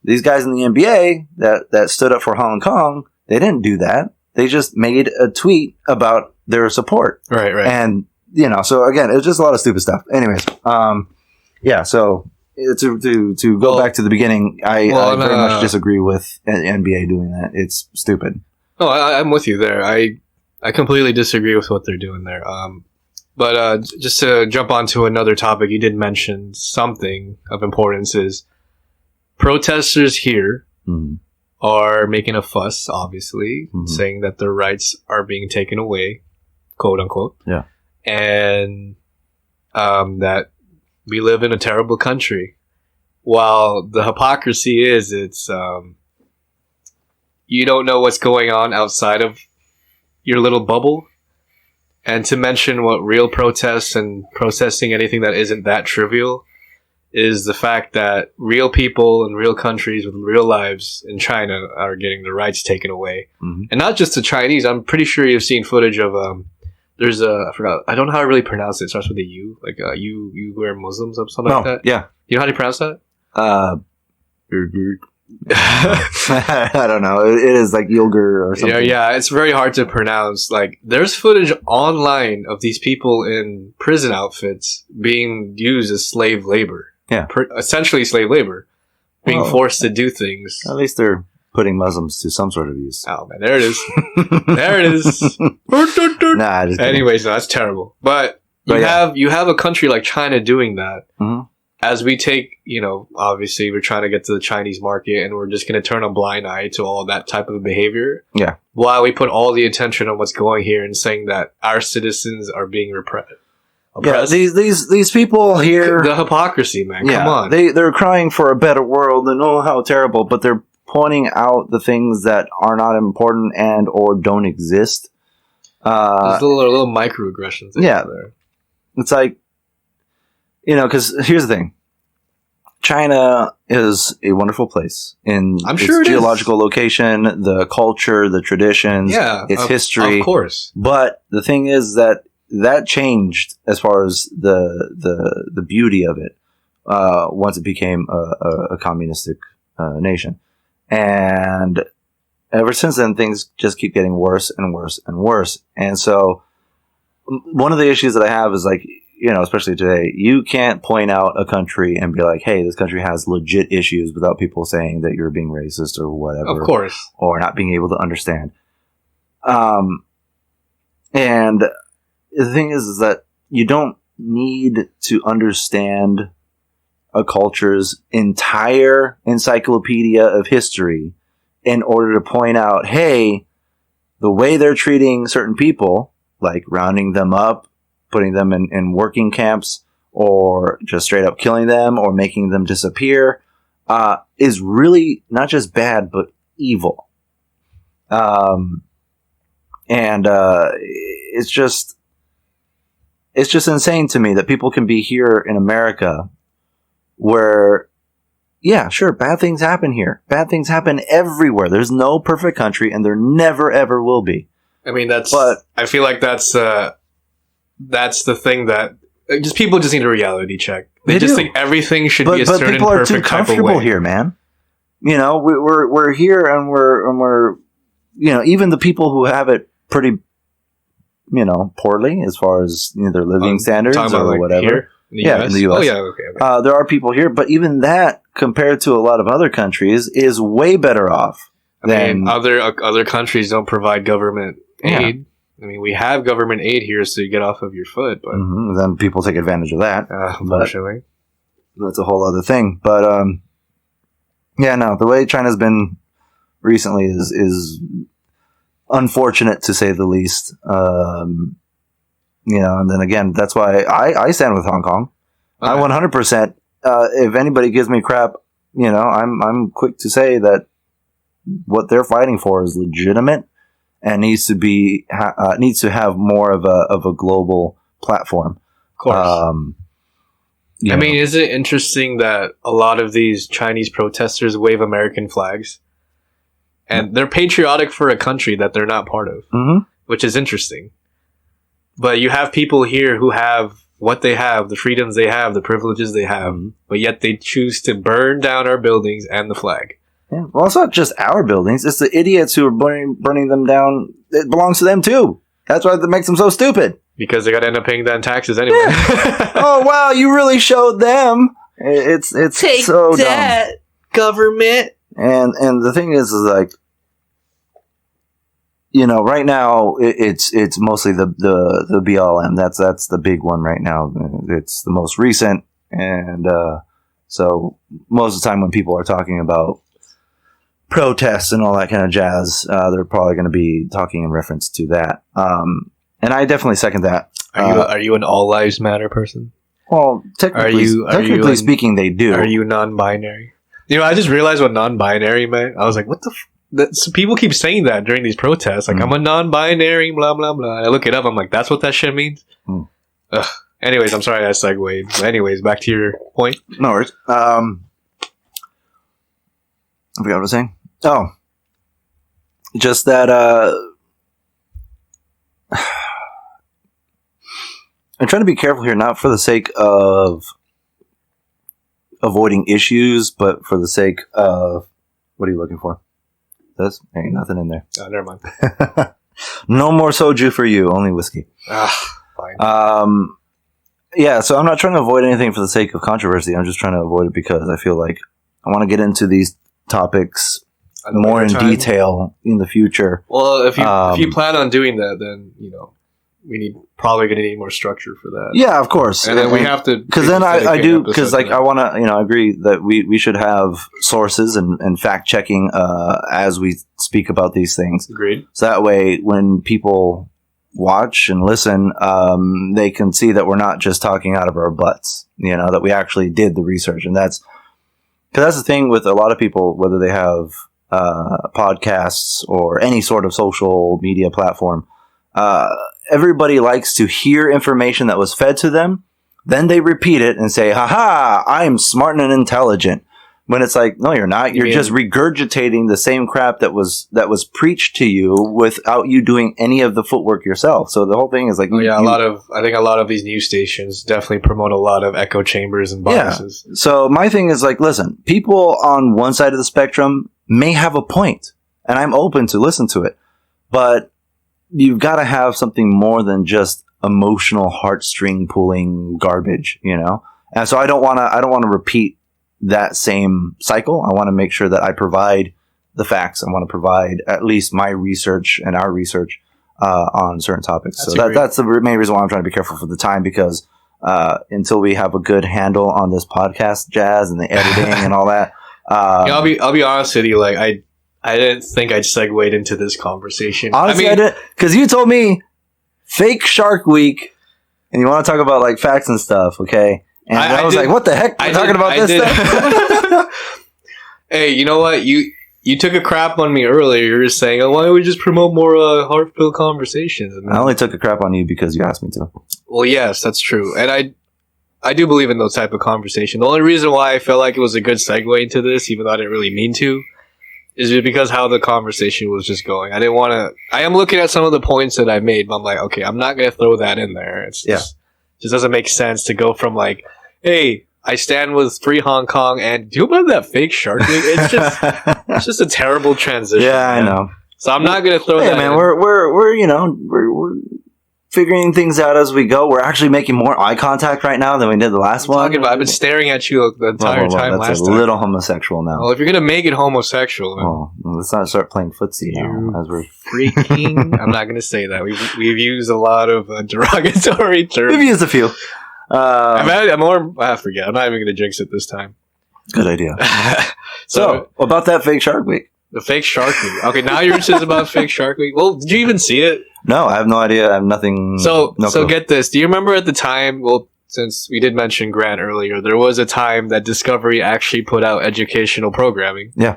These guys in the NBA that stood up for Hong Kong, they didn't do that. They just made a tweet about their support. Right. And, so again, it was just a lot of stupid stuff. Anyways, so to go back to the beginning, I very much disagree with NBA doing that. It's stupid. No, I'm with you there. I completely disagree with what they're doing there. But just to jump onto another topic, you did mention something of importance is protesters here are making a fuss, obviously, saying that their rights are being taken away, quote unquote. Yeah. And that we live in a terrible country. While the hypocrisy is, it's you don't know what's going on outside of your little bubble. And to mention what real protests and protesting anything that isn't that trivial is the fact that real people in real countries with real lives in China are getting their rights taken away. Mm-hmm. And not just the Chinese. I'm pretty sure you've seen footage of there's a, I forgot, I don't know how to really pronounce it. It starts with a U, like Uyghur Muslims or something like that. Yeah. You know how to pronounce that? I don't know. It is like Yulgur or something. Yeah, it's very hard to pronounce. Like, there's footage online of these people in prison outfits being used as slave labor. Yeah. Essentially slave labor. Being forced to do things. At least they're putting Muslims to some sort of use. Oh, man, there it is. There it is. Nah, just Anyways, no, that's terrible. But you have a country like China doing that. Mm-hmm. As we take, obviously we're trying to get to the Chinese market and we're just going to turn a blind eye to all that type of behavior. Yeah. While we put all the attention on what's going here and saying that our citizens are being oppressed. Yeah, these people here. The hypocrisy, man. Yeah, Come on. They're crying for a better world and oh, how terrible, but they're pointing out the things that are not important and or don't exist. There's little microaggressions. Yeah. There. It's like, because here's the thing. China is a wonderful place in I'm its sure it geological location, the culture, the traditions, its history. Of course. But the thing is that changed as far as the beauty of it once it became a communistic nation. And ever since then, things just keep getting worse and worse and worse. And so one of the issues that I have is like, especially today, you can't point out a country and be like, hey, this country has legit issues without people saying that you're being racist or whatever. Of course. Or not being able to understand. And the thing is that you don't need to understand a culture's entire encyclopedia of history in order to point out, hey, the way they're treating certain people, like rounding them up, putting them in working camps, or just straight up killing them or making them disappear, is really not just bad, but evil. It's just insane to me that people can be here in America where, yeah, sure, bad things happen here. Bad things happen everywhere. There's no perfect country, and there never, ever will be. I mean, I feel like that's the thing that just people just need a reality check. They just think everything should be a certain people are too perfect type of comfortable way. here, man. We're here, and we're even the people who have it pretty, poorly as far as their living standards or like whatever. Here, in the US? In the US. Oh yeah, okay. There are people here, but even that, compared to a lot of other countries, is way better off. I mean, other countries don't provide government aid. I mean, we have government aid here, so you get off of your foot. But then people take advantage of that. Unfortunately, that's a whole other thing. But the way China's been recently is unfortunate to say the least. And then again, that's why I stand with Hong Kong. Okay. I 100%. If anybody gives me crap, I'm quick to say that what they're fighting for is legitimate and needs to have more of a global platform. Of course. I mean, is it interesting that a lot of these Chinese protesters wave American flags? And they're patriotic for a country that they're not part of, which is interesting. But you have people here who have what they have, the freedoms they have, the privileges they have, but yet they choose to burn down our buildings and the flag. Yeah. Well, it's not just our buildings. It's the idiots who are burning them down. It belongs to them, too. That's why that makes them so stupid. Because they got to end up paying that in taxes anyway. Yeah. Oh, wow, you really showed them. It's Take so that, dumb. Government. And the thing is like, right now it's mostly the BLM. That's the big one right now. It's the most recent, and so most of the time when people are talking about protests and all that kind of jazz, they're probably going to be talking in reference to that. And I definitely second that. Are you an all lives matter person? Well, technically speaking, they do. Are you non-binary? I just realized what non-binary meant. I was like, what the So people keep saying that during these protests. Like, I'm a non-binary, blah, blah, blah. I look it up. I'm like, that's what that shit means? Ugh. Anyways, I'm sorry I segued. But anyways, back to your point. No worries. I forgot what I was saying. Oh. Just that, I'm trying to be careful here, not for the sake of avoiding issues, but for the sake of, what are you looking for? This? Ain't nothing in there. Oh, never mind. No more soju for you, only whiskey. Fine. Yeah, so I'm not trying to avoid anything for the sake of controversy. I'm just trying to avoid it because I feel like I want to get into these topics more in detail in the future. Well, if you plan on doing that, then probably going to need more structure for that. Yeah, of course. And then we have to, because then I do, because like I want to, I agree that we should have sources and fact checking as we speak about these things. Agreed. So that way, when people watch and listen, they can see that we're not just talking out of our butts. That we actually did the research, and that's the thing with a lot of people, whether they have podcasts or any sort of social media platform. Everybody likes to hear information that was fed to them. Then they repeat it and say, haha, I'm smart and intelligent. When it's like, no, you're not. You're just regurgitating the same crap that was preached to you without you doing any of the footwork yourself. So the whole thing is like, I think a lot of these news stations definitely promote a lot of echo chambers and biases. Yeah. So my thing is like, listen, people on one side of the spectrum may have a point, and I'm open to listen to it, but you've got to have something more than just emotional heartstring pulling garbage, And so I don't want to repeat that same cycle. I want to make sure that I provide the facts. I want to provide at least my research and our research on certain topics. That's the main reason why I'm trying to be careful for the time, because until we have a good handle on this podcast jazz and the editing and all that. I'll be honest with you. Like I didn't think I'd segued into this conversation. Honestly, I didn't, because you told me fake Shark Week, and you want to talk about like facts and stuff, okay? And I was like, what the heck? We're talking about this stuff? Hey, you know what? You took a crap on me earlier. You were saying, why don't we just promote more heartfelt conversations? And I only took a crap on you because you asked me to. Well, yes, that's true. And I do believe in those type of conversations. The only reason why I felt like it was a good segue into this, even though I didn't really mean to, is because how the conversation was just going. I didn't want to. I am looking at some of the points that I made, but I'm like, okay, I'm not going to throw that in there. It's just doesn't make sense to go from like, hey, I stand with Free Hong Kong, and do you remember that fake Shark Week? It's just a terrible transition. Yeah, man. I know. So I'm not going to throw that. Man, in. we're figuring things out as we go. We're actually making more eye contact right now than we did the last one. I've been staring at you the entire time. That's a little homosexual now. Well, if you're gonna make it homosexual, let's not start playing footsie now. As we're freaking, I'm not gonna say that. We've used a lot of derogatory terms. We've used a few. I forget. I'm not even gonna jinx it this time. Good idea. So about that fake Shark Week. The fake Shark Week. Okay, now you're just about fake Shark Week. Well, did you even see it? No, I have no idea. I have nothing. So get this. Do you remember at the time? Well, since we did mention Grant earlier, there was a time that Discovery actually put out educational programming. Yeah.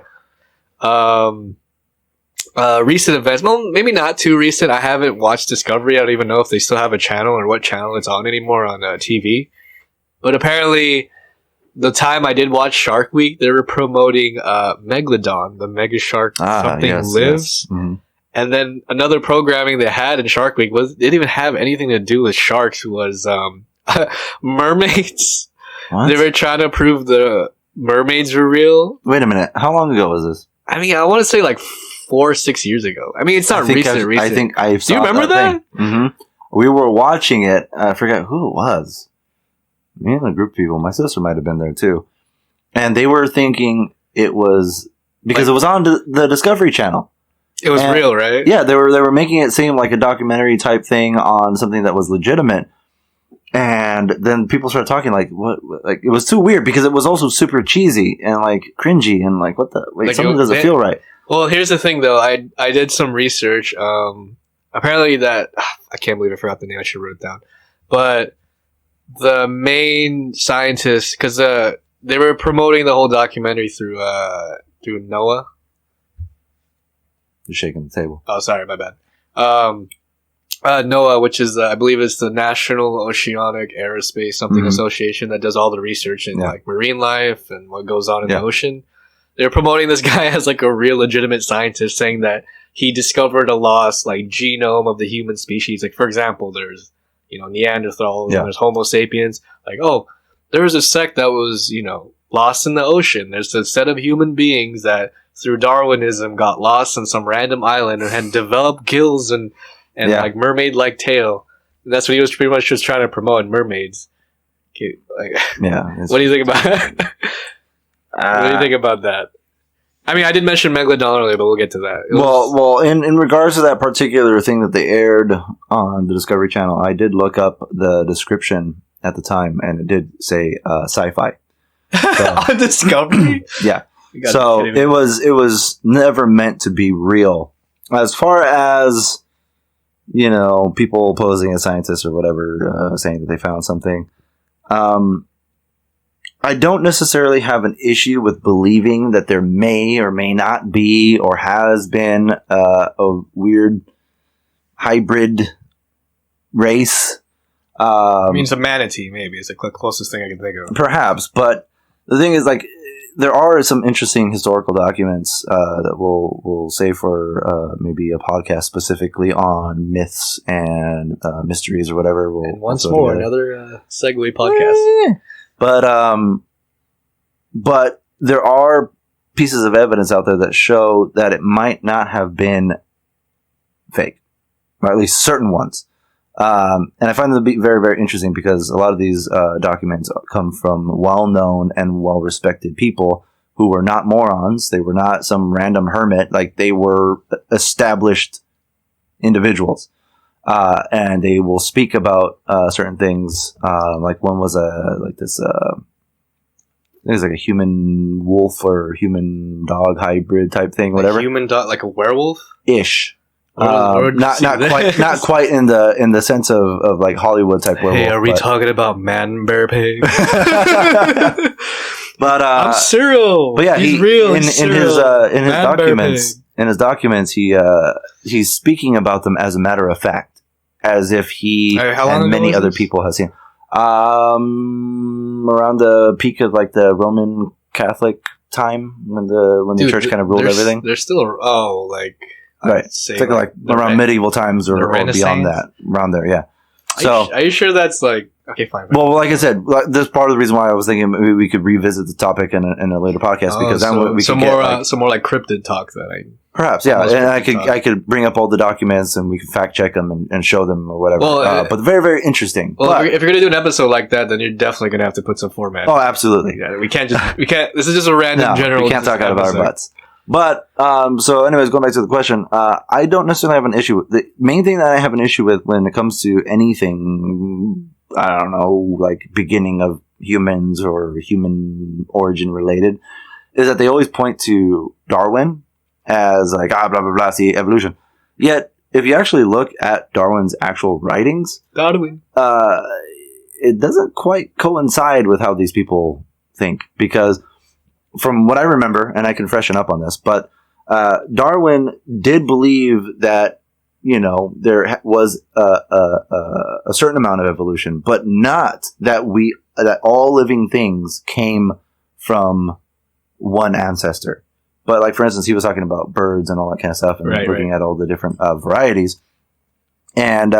Recent events. Well, maybe not too recent. I haven't watched Discovery. I don't even know if they still have a channel or what channel it's on anymore on TV. But apparently, the time I did watch Shark Week, they were promoting Megalodon, the mega shark lives. Yes. Mm-hmm. And then another programming they had in Shark Week didn't even have anything to do with sharks. Was mermaids. What? They were trying to prove the mermaids were real. Wait a minute. How long ago was this? I mean, I want to say like 4 or 6 years ago. I mean, it's not recent. I think I saw. Do you remember that? Mm-hmm. We were watching it. I forget who it was. Me and a group of people. My sister might have been there too. And they were thinking it was because it was on the Discovery Channel. It was real, right? Yeah, they were making it seem like a documentary type thing on something that was legitimate. And then people started talking like, what? Like it was too weird because it was also super cheesy and like cringy and like, what the? Wait, like something doesn't feel right. Well, here's the thing though. I did some research. Apparently that I can't believe I forgot the name. I should write it down. But the main scientist, because they were promoting the whole documentary through NOAA. Just shaking the table. Oh, sorry, my bad. NOAA, which is I believe it's the National Oceanic Aerospace something association that does all the research in like marine life and what goes on in the ocean. They're promoting this guy as like a real legitimate scientist, saying that he discovered a lost like genome of the human species. Like, for example, there's Neanderthals and there's Homo sapiens. Like, oh, there was a sect that was lost in the ocean. There's a set of human beings that through Darwinism got lost on some random island and had developed gills and like mermaid-like tail. And that's what he was pretty much just trying to promote, mermaids. Okay, like, what do you think about that? What do you think about that? I mean, I did mention Megalodon earlier, but we'll get to that. Well, in regards to that particular thing that they aired on the Discovery Channel, I did look up the description at the time, and it did say sci-fi. So, on Discovery? Yeah. So it was never meant to be real. As far as people posing as scientists or whatever, saying that they found something. I don't necessarily have an issue with believing that there may or may not be or has been a weird hybrid race. I mean, it's a manatee, maybe. It's the closest thing I can think of. Perhaps, but the thing is, like, there are some interesting historical documents that we'll save for maybe a podcast specifically on myths and mysteries or whatever. And once more, another segue podcast. But there are pieces of evidence out there that show that it might not have been fake, or at least certain ones. And I find them to be very, very interesting because a lot of these documents come from well-known and well-respected people who were not morons. They were not some random hermit. Like, they were established individuals. And they will speak about certain things. Like, one was it was like a human wolf or human dog hybrid type thing, whatever. A human dog, like a werewolf? Ish. Not quite in the sense of like Hollywood type werewolf. Hey, are we talking about Man Bear Pig? But I'm Cyril. But yeah, he's real. In his documents, he's speaking about them as a matter of fact, as if he and many other people have seen. Around the peak of like the Roman Catholic time when the church kind of ruled everything. There's still right. It's like around medieval times or beyond that, around there. Yeah. So are you sure that's like okay? Fine. Well, like I said, that's part of the reason why I was thinking maybe we could revisit the topic in a later podcast because then we could get more like cryptid talk that perhaps and I could bring up all the documents and we can fact check them and show them or whatever. Well, but very, very interesting. Well, if you're gonna do an episode like that, then you're definitely gonna have to put some format. Oh, absolutely. Yeah, we can't. This is just a random general. We can't talk out of our butts. But, so anyways, going back to the question, I don't necessarily have an issue with the main thing that I have an issue with when it comes to anything, I don't know, like beginning of humans or human origin related, is that they always point to Darwin as like, blah, blah, blah, see evolution. Yet, if you actually look at Darwin's actual writings, it doesn't quite coincide with how these people think because from what I remember, and I can freshen up on this, but Darwin did believe that there was a certain amount of evolution, but not that that all living things came from one ancestor. But like for instance, he was talking about birds and all that kind of stuff, and looking at all the different varieties. And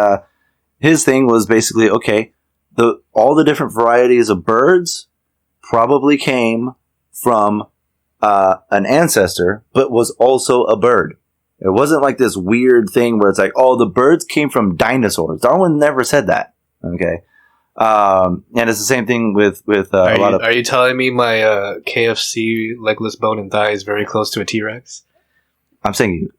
his thing was basically all the different varieties of birds probably came from an ancestor, but was also a bird. It wasn't like this weird thing where it's like, oh, the birds came from dinosaurs. Darwin never said that. Okay, and it's the same thing with a lot of. Are you telling me my KFC legless bone and thigh is very close to a T-Rex? I'm saying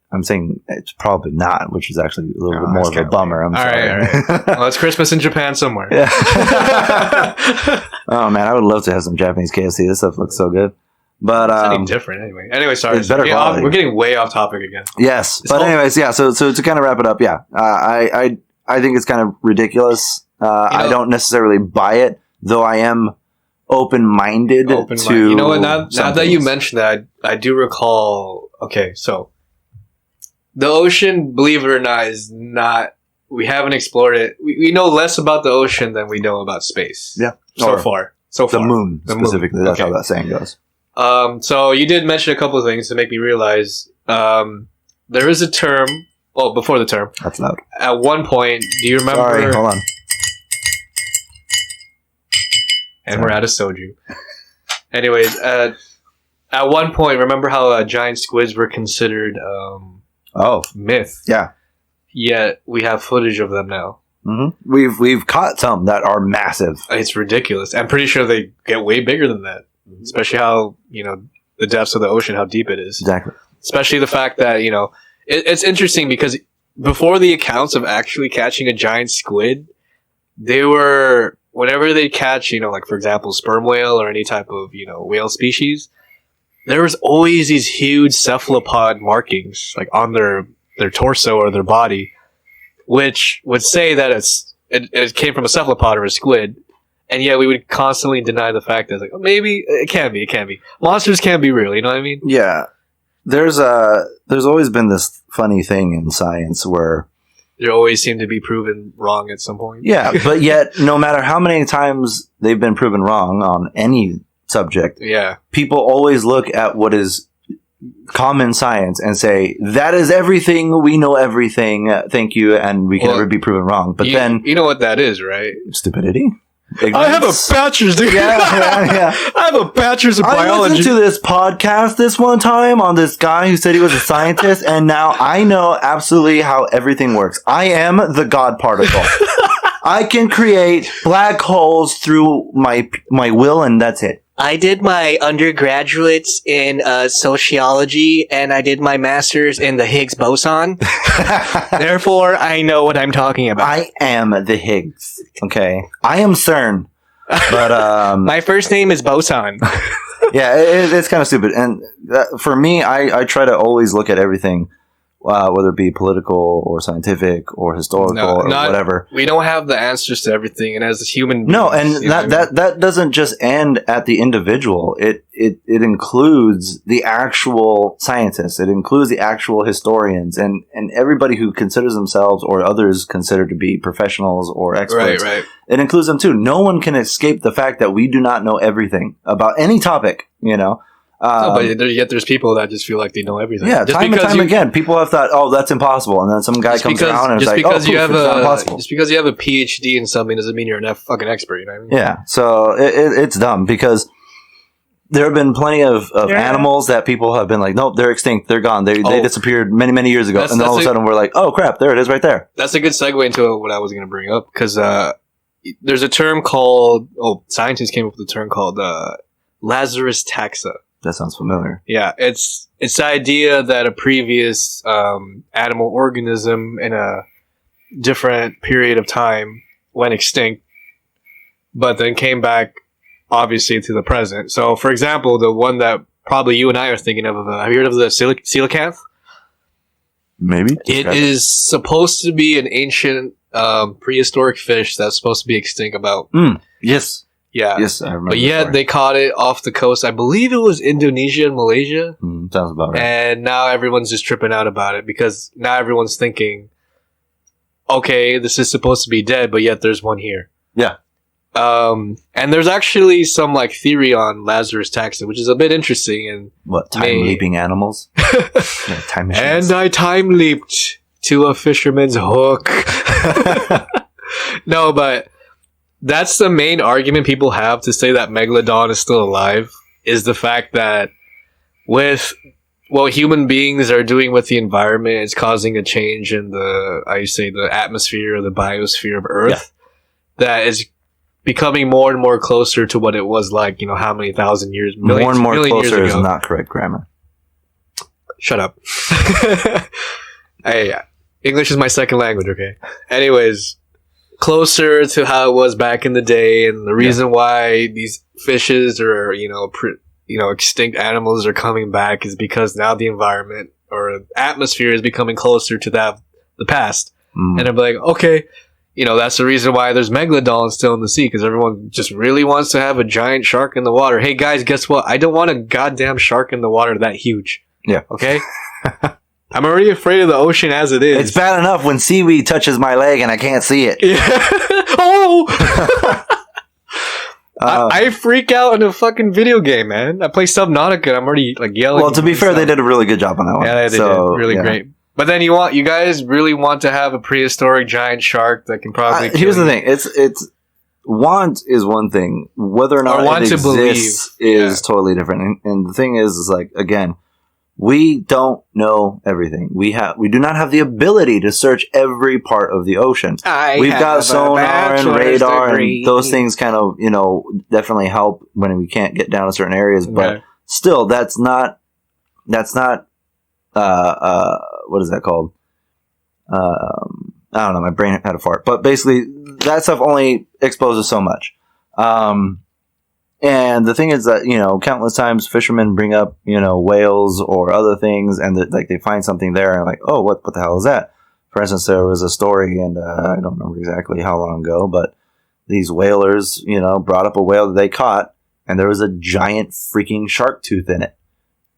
it's probably not, which is actually a little bit more of a bummer. I'm sorry. All right. Well, it's Christmas in Japan somewhere. Yeah. Oh man, I would love to have some Japanese KFC. This stuff looks so good. But it's any different anyway. Sorry. It's better quality. We're getting way off topic again. Yes, but anyways, yeah. So to kind of wrap it up, yeah, I think it's kind of ridiculous. I don't necessarily buy it, though. I am open-minded to. You know what? Now that you mentioned that, I do recall. Okay, so the ocean, believe it or not, is not. We haven't explored it. We know less about the ocean than we know about space. Yeah. So Or far. The moon, specifically. That's how that saying goes. So you did mention a couple of things to make me realize there is a term. Well, before the term. That's loud. At one point, do you remember? Sorry, hold on. And we're out of soju. Anyways, at one point, remember how giant squids were considered myth? Yeah. Yet we have footage of them now. Mm-hmm. We've caught some that are massive. It's ridiculous. I'm pretty sure they get way bigger than that. Especially how, the depths of the ocean, how deep it is. Exactly. Especially the fact that, it's interesting because before the accounts of actually catching a giant squid, they were, whenever they catch, like for example, sperm whale or any type of, whale species, there was always these huge cephalopod markings like on their torso or their body, which would say that it came from a cephalopod or a squid. And yet we would constantly deny the fact that it's like, oh, maybe it can be. Monsters can be real, you know what I mean? Yeah. There's always been this funny thing in science where they always seem to be proven wrong at some point. Yeah, but yet no matter how many times they've been proven wrong on any subject, people always look at what is common science and say, that is everything, we know everything, thank you, and we can never be proven wrong. But then you know what that is, right? Stupidity. Ignorance. I have a bachelor's degree. Yeah. I have a bachelor's of biology. I listened to this podcast this one time on this guy who said he was a scientist, and now I know absolutely how everything works. I am the God particle. I can create black holes through my will, and that's it. I did my undergraduates in sociology, and I did my master's in the Higgs boson. Therefore, I know what I'm talking about. I am the Higgs. Okay, I am CERN, but my first name is Boson. Yeah, it's kind of stupid. And for me, I try to always look at everything, whether it be political or scientific or historical or whatever. We don't have the answers to everything, and as a human beings, no, and that doesn't just end at the individual. It includes the actual scientists. It includes the actual historians and everybody who considers themselves or others consider to be professionals or experts. Right. It includes them too. No one can escape the fact that we do not know everything about any topic. But yet there's people that just feel like they know everything. Yeah, time and time again, people have thought, "Oh, that's impossible," and then some guy comes around and is like, "Oh, it's not impossible." Just because you have a PhD in something doesn't mean you're a fucking expert. You know what I mean? Yeah, so it's dumb because there have been plenty of animals that people have been like, "Nope, they're extinct, they're gone, they disappeared many years ago," and then all of a sudden we're like, "Oh crap, there it is, right there." That's a good segue into what I was going to bring up because there's a term called scientists came up with a term called Lazarus taxa. That sounds familiar. Yeah, it's the idea that a previous animal organism in a different period of time went extinct, but then came back, obviously, to the present. So, for example, the one that probably you and I are thinking of, have you heard of the coelacanth? Maybe. It is supposed to be an ancient prehistoric fish that's supposed to be extinct about... Yes. Yeah. Yes, I remember. But yet they caught it off the coast. I believe it was Indonesia and Malaysia. Sounds about right. And now everyone's just tripping out about it because now everyone's thinking, okay, this is supposed to be dead, but yet there's one here. Yeah. And there's actually some theory on Lazarus taxa, which is a bit interesting. And what, time leaping animals? Time machines. And I time leaped to a fisherman's hook. No, but that's the main argument people have to say that Megalodon is still alive, is the fact that with what human beings are doing with the environment, it's causing a change in the atmosphere or the biosphere of Earth that is becoming more and more closer to what it was like, how many thousand years, millions, more and more million closer years ago. Is not correct grammar. Shut up. Hey, English is my second language, okay? Anyways, closer to how it was back in the day, and the reason why these fishes or extinct animals are coming back is because now the environment or atmosphere is becoming closer to the past. And I'm like, okay, that's the reason why there's megalodons still in the sea, because everyone just really wants to have a giant shark in the water. Hey guys, guess what? I don't want a goddamn shark in the water that huge. Yeah. Okay. I'm already afraid of the ocean as it is. It's bad enough when seaweed touches my leg and I can't see it. Yeah. Oh! I freak out in a fucking video game, man. I play Subnautica and I'm already like yelling. Well, to be fair, they did a really good job on that one. Yeah, they did really great. But then you guys really want to have a prehistoric giant shark that can probably. Here's the thing: it's want is one thing. Whether or not want it to exists is totally different. And the thing is like again, we don't know everything. We do not have the ability to search every part of the ocean. We've got sonar and radar, and those things kind of definitely help when we can't get down to certain areas. But still, that's not. What is that called? I don't know. My brain had a fart. But basically, that stuff only exposes so much. And the thing is that, countless times fishermen bring up, whales or other things, and they find something there, and like, oh, what the hell is that? For instance, there was a story, and I don't remember exactly how long ago, but these whalers, brought up a whale that they caught, and there was a giant freaking shark tooth in it.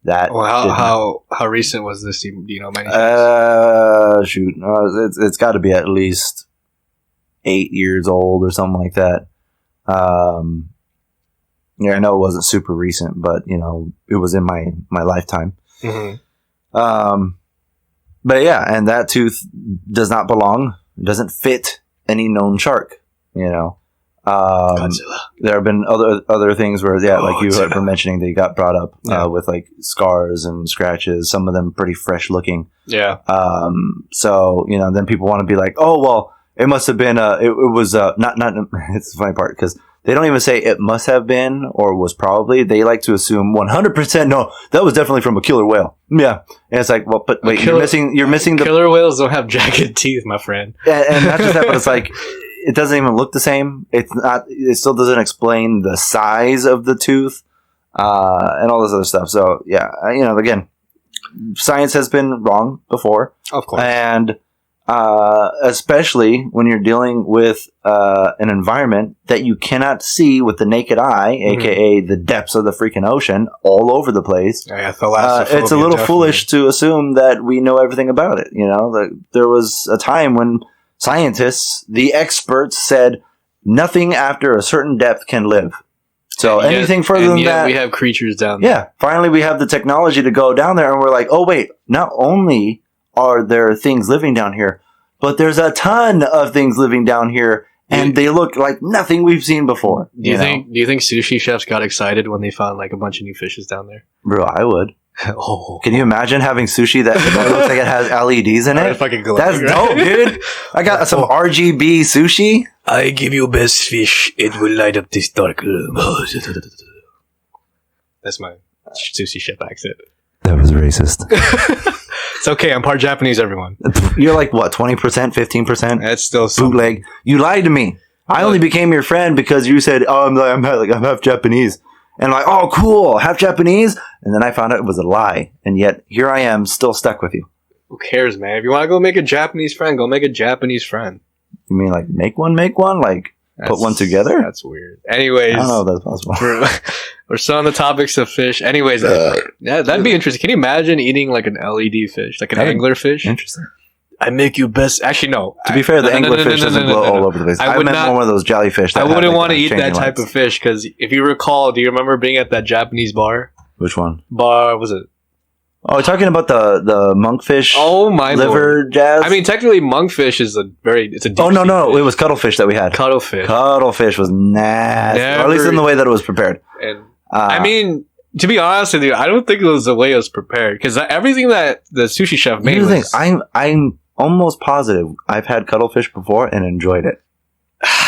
How recent was this? Do you know many? Shoot, it's got to be at least 8 years old or something like that. Yeah, I know it wasn't super recent, but it was in my lifetime. Mm-hmm. But yeah, and that tooth does not belong. It doesn't fit any known shark. Godzilla. There have been other things where, like you were mentioning, they got brought up with like scars and scratches. Some of them pretty fresh looking. Yeah. So then people want to be like, oh well, it must have been. It was not. It's the funny part because they don't even say it must have been or was probably. They like to assume 100%. No, that was definitely from a killer whale. Yeah, and it's like, well, but wait, you're missing the killer whales don't have jagged teeth, my friend. And not just that, but it's like. It doesn't even look the same. It's not. It still doesn't explain the size of the tooth, and all this other stuff. So yeah, again, science has been wrong before, of course, and especially when you're dealing with an environment that you cannot see with the naked eye, aka the depths of the freaking ocean, all over the place. Yeah, it's a little foolish to assume that we know everything about it. There was a time when scientists, the experts, said nothing after a certain depth can live. So anything further than that, we have creatures down there. Yeah, finally we have the technology to go down there, and we're like, oh wait, not only are there things living down here, but there's a ton of things living down here, and they look like nothing we've seen before. Do you think sushi chefs got excited when they found like a bunch of new fishes down there? Bro, I would. Oh. Can you imagine having sushi that looks like it has LEDs in it? That's dope, dude. I got some RGB sushi. I give you best fish. It will light up this dark room. That's my sushi chef accent. That was racist. It's okay. I'm part Japanese, everyone. You're like, what, 20%, 15%? That's still bootleg. You lied to me. I only became your friend because you said, oh, I'm half Japanese. And like, oh, cool, half Japanese. And then I found out it was a lie. And yet, here I am, still stuck with you. Who cares, man? If you want to go make a Japanese friend, go make a Japanese friend. You mean like make one? Like put one together? That's weird. Anyways. I don't know if that's possible. We're still on the topics of fish. Anyways, yeah, that'd be interesting. Can you imagine eating like an LED fish? Like an anglerfish? Interesting. I make you best. Actually, no. To be fair, the anglerfish doesn't blow all over the place. I meant one of those jellyfish. I wouldn't want to eat that type of fish because if you recall, do you remember being at that Japanese bar? Which one? Bar was it? Oh, you're talking about the monkfish. Oh my liver Lord. jazz. I mean, technically, monkfish is a deep Oh no! It was cuttlefish that we had. Cuttlefish. Cuttlefish was nasty, or at least in the way that it was prepared. And I mean. To be honest with you, I don't think it was the way it was prepared because everything that the sushi chef made was... I'm almost positive I've had cuttlefish before and enjoyed it.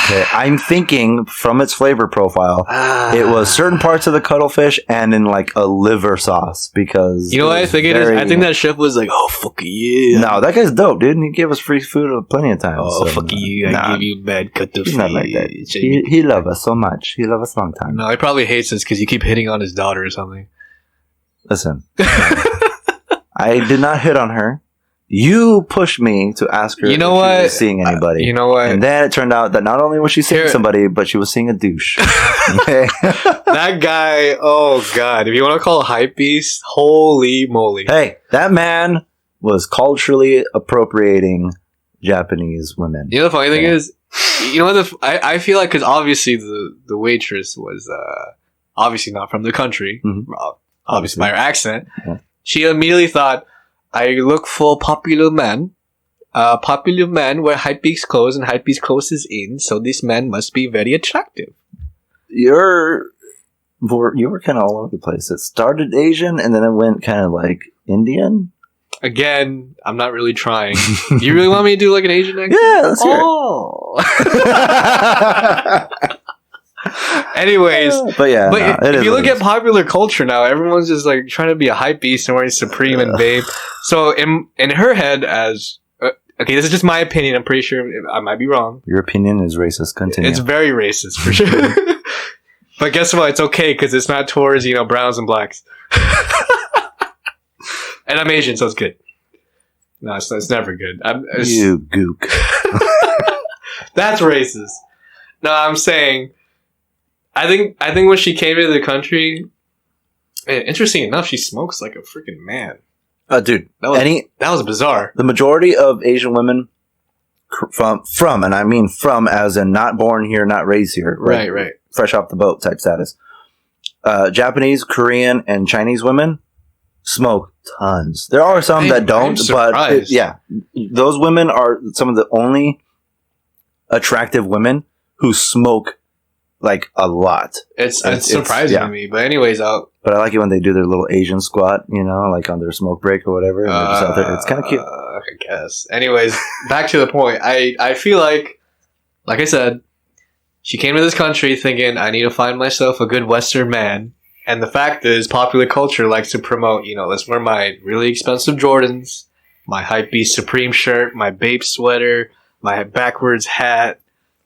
Okay, I'm thinking from its flavor profile, it was certain parts of the cuttlefish and in like a liver sauce because you know what I think it is. I think that chef was like, "Oh fuck you!" No, that guy's dope, dude. And he gave us free food plenty of times. Oh fuck you! I give you bad cuttlefish. He's not like that. He loves us so much. He loves us a long time. No, he probably hates us because you keep hitting on his daughter or something. Listen, I did not hit on her. You pushed me to ask her if she was seeing anybody. You know what? And then it turned out that not only was she seeing somebody, but she was seeing a douche. Okay? That guy, oh God. If you want to call a hype beast, holy moly. Hey, that man was culturally appropriating Japanese women. You know the funny thing Yeah. is, you know what? I feel like because obviously the waitress was obviously not from the country, Mhm. obviously by her accent. Yeah. She immediately thought, "I look for popular men. Popular men wear hypebeast clothes, and hypebeast clothes is in. So this man must be very attractive." You were kind of all over the place. It started Asian, and then it went kind of like Indian. Again, I'm not really trying. You really want me to do like an Asian accent? Yeah, let's hear it. Oh. Anyways, But yeah, but no, it if is you what look it at is. popular culture now, everyone's just like trying to be a hype beast and wearing Supreme and Babe. So in her head, as okay, this is just my opinion. I'm pretty sure I might be wrong. Your opinion is racist. Continue. It's very racist for sure. But guess what? It's okay because it's not towards browns and blacks. And I'm Asian, so it's good. No, it's never good. You gook. That's racist. No, I'm saying, I think when she came into the country, interesting enough, she smokes like a freaking man. Dude, That was bizarre. the majority of Asian women from, and I mean from, as in not born here, not raised here, like Right. fresh off the boat type status. Japanese, Korean, and Chinese women smoke tons. There are some that don't, but those women are some of the only attractive women who smoke like a lot. It's surprising to me. But anyways, But I like it when they do their little Asian squat, like on their smoke break or whatever. And they're just out there. It's kind of cute. I guess. Anyways, back to the point. I feel like I said, she came to this country thinking, I need to find myself a good Western man. And the fact is, popular culture likes to promote, let's wear my really expensive Jordans, my Hypebeast Supreme shirt, my Bape sweater, my backwards hat,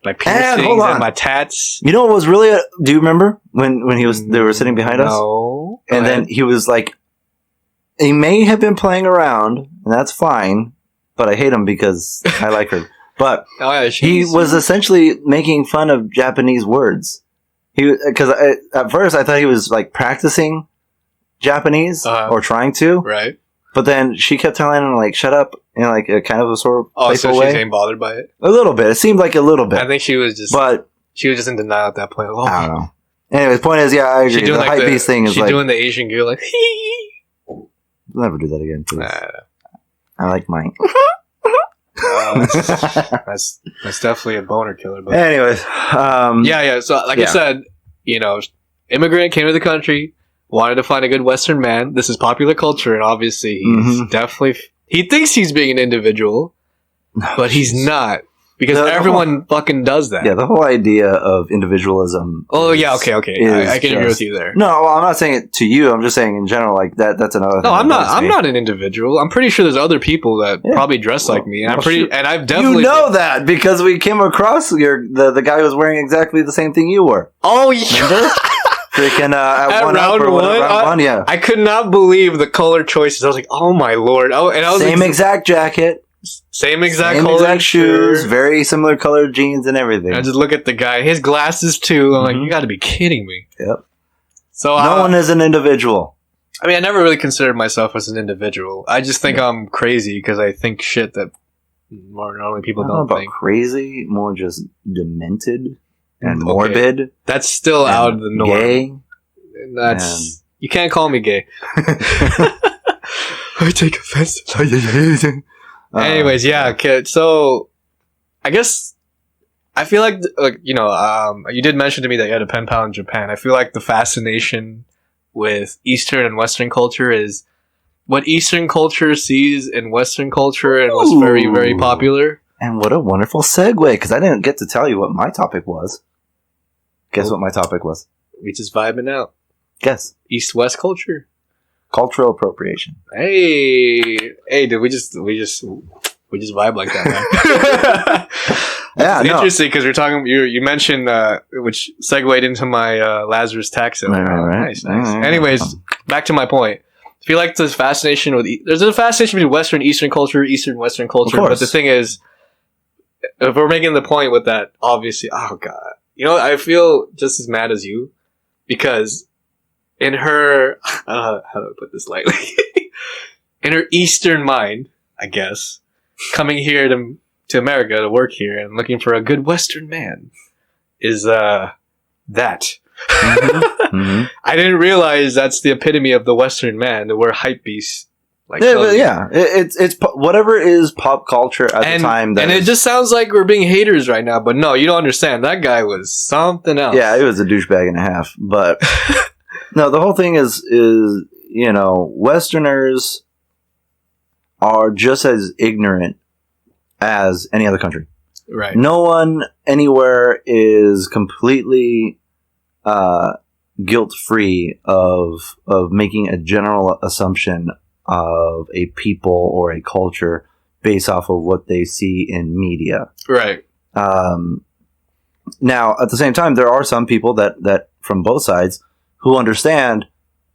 my piercings, and my tats. You know what was really? Do you remember when they were sitting behind us? No. And then he was like, he may have been playing around, and that's fine. But I hate him because I like her. But he was essentially making fun of Japanese words. Because at first I thought he was like practicing Japanese or trying to, right? But then she kept telling him like, "Shut up," in like a kind of a sort of so playful way. She ain't bothered by it. A little bit. It seemed like a little bit. I think she was just in denial at that point. Oh. I don't know. Anyways, point is, I agree. The hype beast thing is like doing the Asian girl like. We'll never do that again, please. I like mine. That's definitely a boner killer. But anyways, yeah. So I said, immigrant came to the country, wanted to find a good Western man. This is popular culture, and obviously he's definitely he thinks he's being an individual, but he's not. Because everyone fucking does that. Yeah, the whole idea of individualism. Oh, yeah, okay. I can agree with you there. No, well, I'm not saying it to you. I'm just saying in general, like that's another thing. No, I'm not an individual. I'm pretty sure there's other people that probably dress like me. And I've definitely that because we came across the guy who was wearing exactly the same thing you were. Oh, yeah. Freaking at round one, yeah. I could not believe the color choices. I was like, oh my lord. Oh, and I was same exact jacket. Same exact shoes, very similar colored jeans and everything. I just look at the guy, his glasses too. I'm like, you got to be kidding me. Yep. So no one is an individual. I mean, I never really considered myself as an individual. I just think I'm crazy because I think shit that normally people don't think. Crazy, more just demented and morbid. That's still out of the norm. Gay. You can't call me gay. I take offense. Anyways, yeah. Okay, so I guess I feel like you did mention to me that you had a pen pal in Japan. I feel like the fascination with Eastern and Western culture is what Eastern culture sees in Western culture and what's very, very popular. And what a wonderful segue, because I didn't get to tell you what my topic was. Guess what my topic was? We just vibing out. Guess. East-West culture. Cultural appropriation. Hey, did we just vibe like that, man? Yeah, interesting because we're talking. You mentioned which segued into my Lazarus tax. Right. Nice. Anyways, back to my point. I feel like there's fascination there's a fascination between Western and Eastern culture, Eastern and Western culture. But the thing is, if we're making the point with that, obviously, oh god, I feel just as mad as you because. In her, how do I put this lightly? in her Eastern mind, I guess, coming here to America to work here and looking for a good Western man is that. Mm-hmm. I didn't realize that's the epitome of the Western man, to wear hype beast. Like Yeah, clothing. it's whatever is pop culture at the time. And it just sounds like we're being haters right now, but no, you don't understand. That guy was something else. yeah, it was a douchebag and a half. But no, the whole thing is Westerners are just as ignorant as any other country. Right. No one anywhere is completely guilt free of making a general assumption of a people or a culture based off of what they see in media. Right. Now, at the same time, there are some people that from both sides who understand,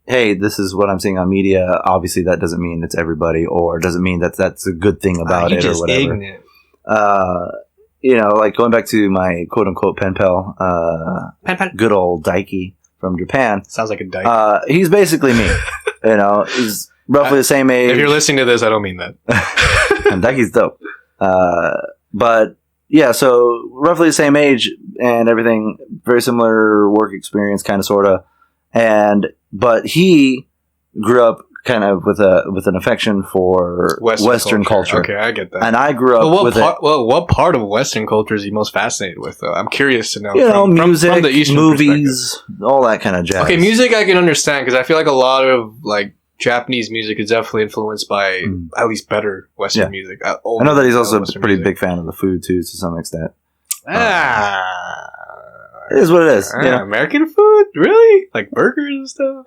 hey, this is what I'm seeing on media. Obviously, that doesn't mean it's everybody, or doesn't mean that that's a good thing about it, or whatever. Ignorant. Like going back to my quote unquote pen pal, good old Daiki from Japan. Sounds like a dyke. He's basically me. He's roughly the same age. If you're listening to this, I don't mean that. And Daiki's dope. But yeah, so roughly the same age and everything, very similar work experience, kind of, sort of. But he grew up kind of with an affection for Western culture. Okay, I get that. And I grew up with what part of Western culture is he most fascinated with, though? I'm curious to know. Music, from the Eastern movies, all that kind of jazz. Okay, music I can understand, because I feel like a lot of like Japanese music is definitely influenced by at least better Western music. I know that he's also Western a pretty music. big fan of the food too, to some extent. It It is what it is. American food, really? Like burgers and stuff.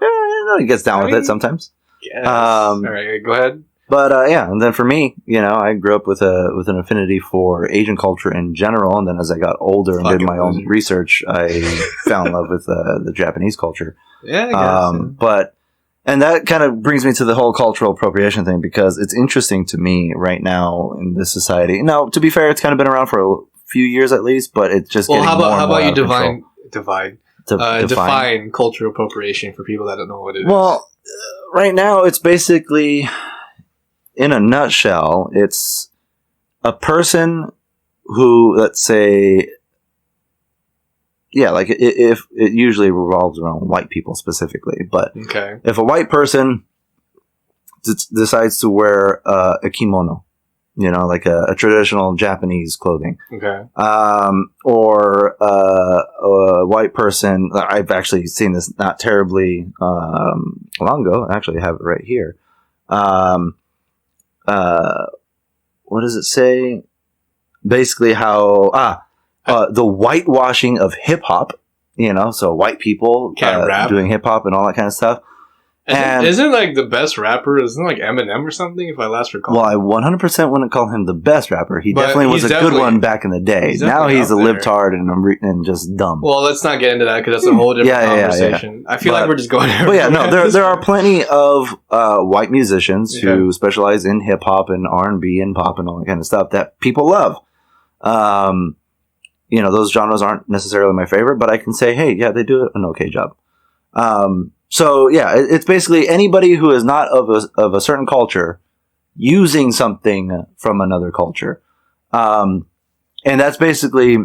He gets down with it sometimes. Yes. All right, go ahead. But and then for me, I grew up with an affinity for Asian culture in general, and then as I got older and did my own research, I fell in love with the Japanese culture. Yeah, I guess. And that kind of brings me to the whole cultural appropriation thing, because it's interesting to me right now in this society. Now, to be fair, it's kind of been around for a few years at least, but it's just getting more and more how about you define define cultural appropriation for people that don't know what it is? Well, right now it's basically, in a nutshell, it's a person who, let's say, like if it usually revolves around white people specifically, but okay. If a white person decides to wear a kimono, like a traditional Japanese clothing, okay, or a white person, I've actually seen this not terribly long ago. I actually have it right here. What does it say? Basically, how the whitewashing of hip hop, so white people rap, doing hip hop and all that kind of stuff. Isn't like the best rapper? Isn't like Eminem or something? If I last recall. Well, I 100% wouldn't call him the best rapper. He definitely was a good one back in the day. Now he's a libtard and just dumb. Well, let's not get into that, because that's a whole different conversation. Yeah. I feel like we're just going. But yeah, no, there are plenty of white musicians who specialize in hip hop and R&B and pop and all that kind of stuff that people love. Those genres aren't necessarily my favorite, but I can say, hey, yeah, they do an okay job. So yeah, it's basically anybody who is not of a certain culture using something from another culture, and that's basically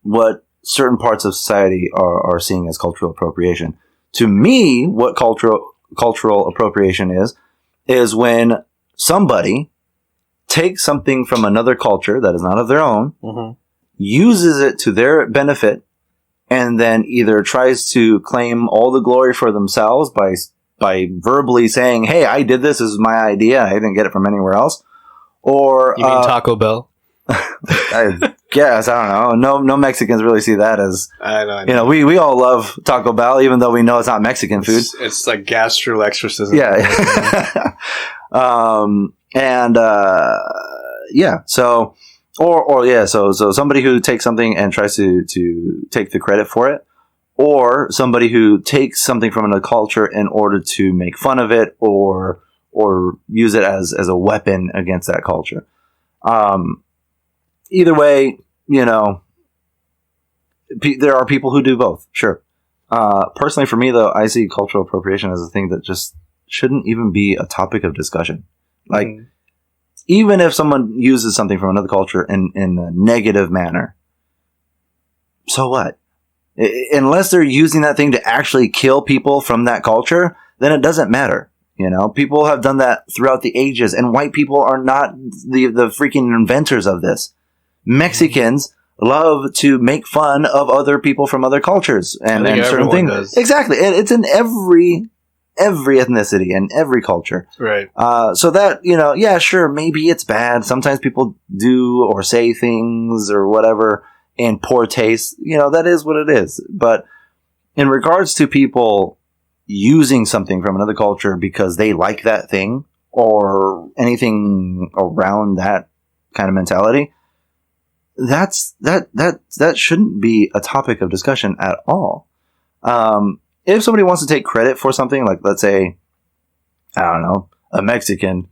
what certain parts of society are seeing as cultural appropriation. To me, what cultural appropriation is when somebody takes something from another culture that is not of their own, uses it to their benefit, and then either tries to claim all the glory for themselves by verbally saying, hey, I did this is my idea, I didn't get it from anywhere else. Or you mean Taco Bell? I guess, I don't know. No Mexicans really see that as, I know. We all love Taco Bell, even though we know it's not Mexican food. It's like gastro exorcism. Yeah. So somebody who takes something and tries to take the credit for it, or somebody who takes something from another culture in order to make fun of it or use it as a weapon against that culture. Either way, there are people who do both. Sure. Personally, for me though, I see cultural appropriation as a thing that just shouldn't even be a topic of discussion. Like, Mhm. even if someone uses something from another culture in a negative manner, so what? Unless they're using that thing to actually kill people from that culture, then it doesn't matter. You know, people have done that throughout the ages, and white people are not the freaking inventors of this. Mexicans love to make fun of other people from other cultures and I think certain everyone things. does. Exactly. And it's in every ethnicity and every culture. Right. So that, you know, yeah, sure, maybe it's bad. Sometimes people do or say things or whatever in poor taste. You know, that is what it is. But in regards to people using something from another culture because they like that thing or anything around that kind of mentality, that shouldn't be a topic of discussion at all. If somebody wants to take credit for something, like let's say, I don't know, a Mexican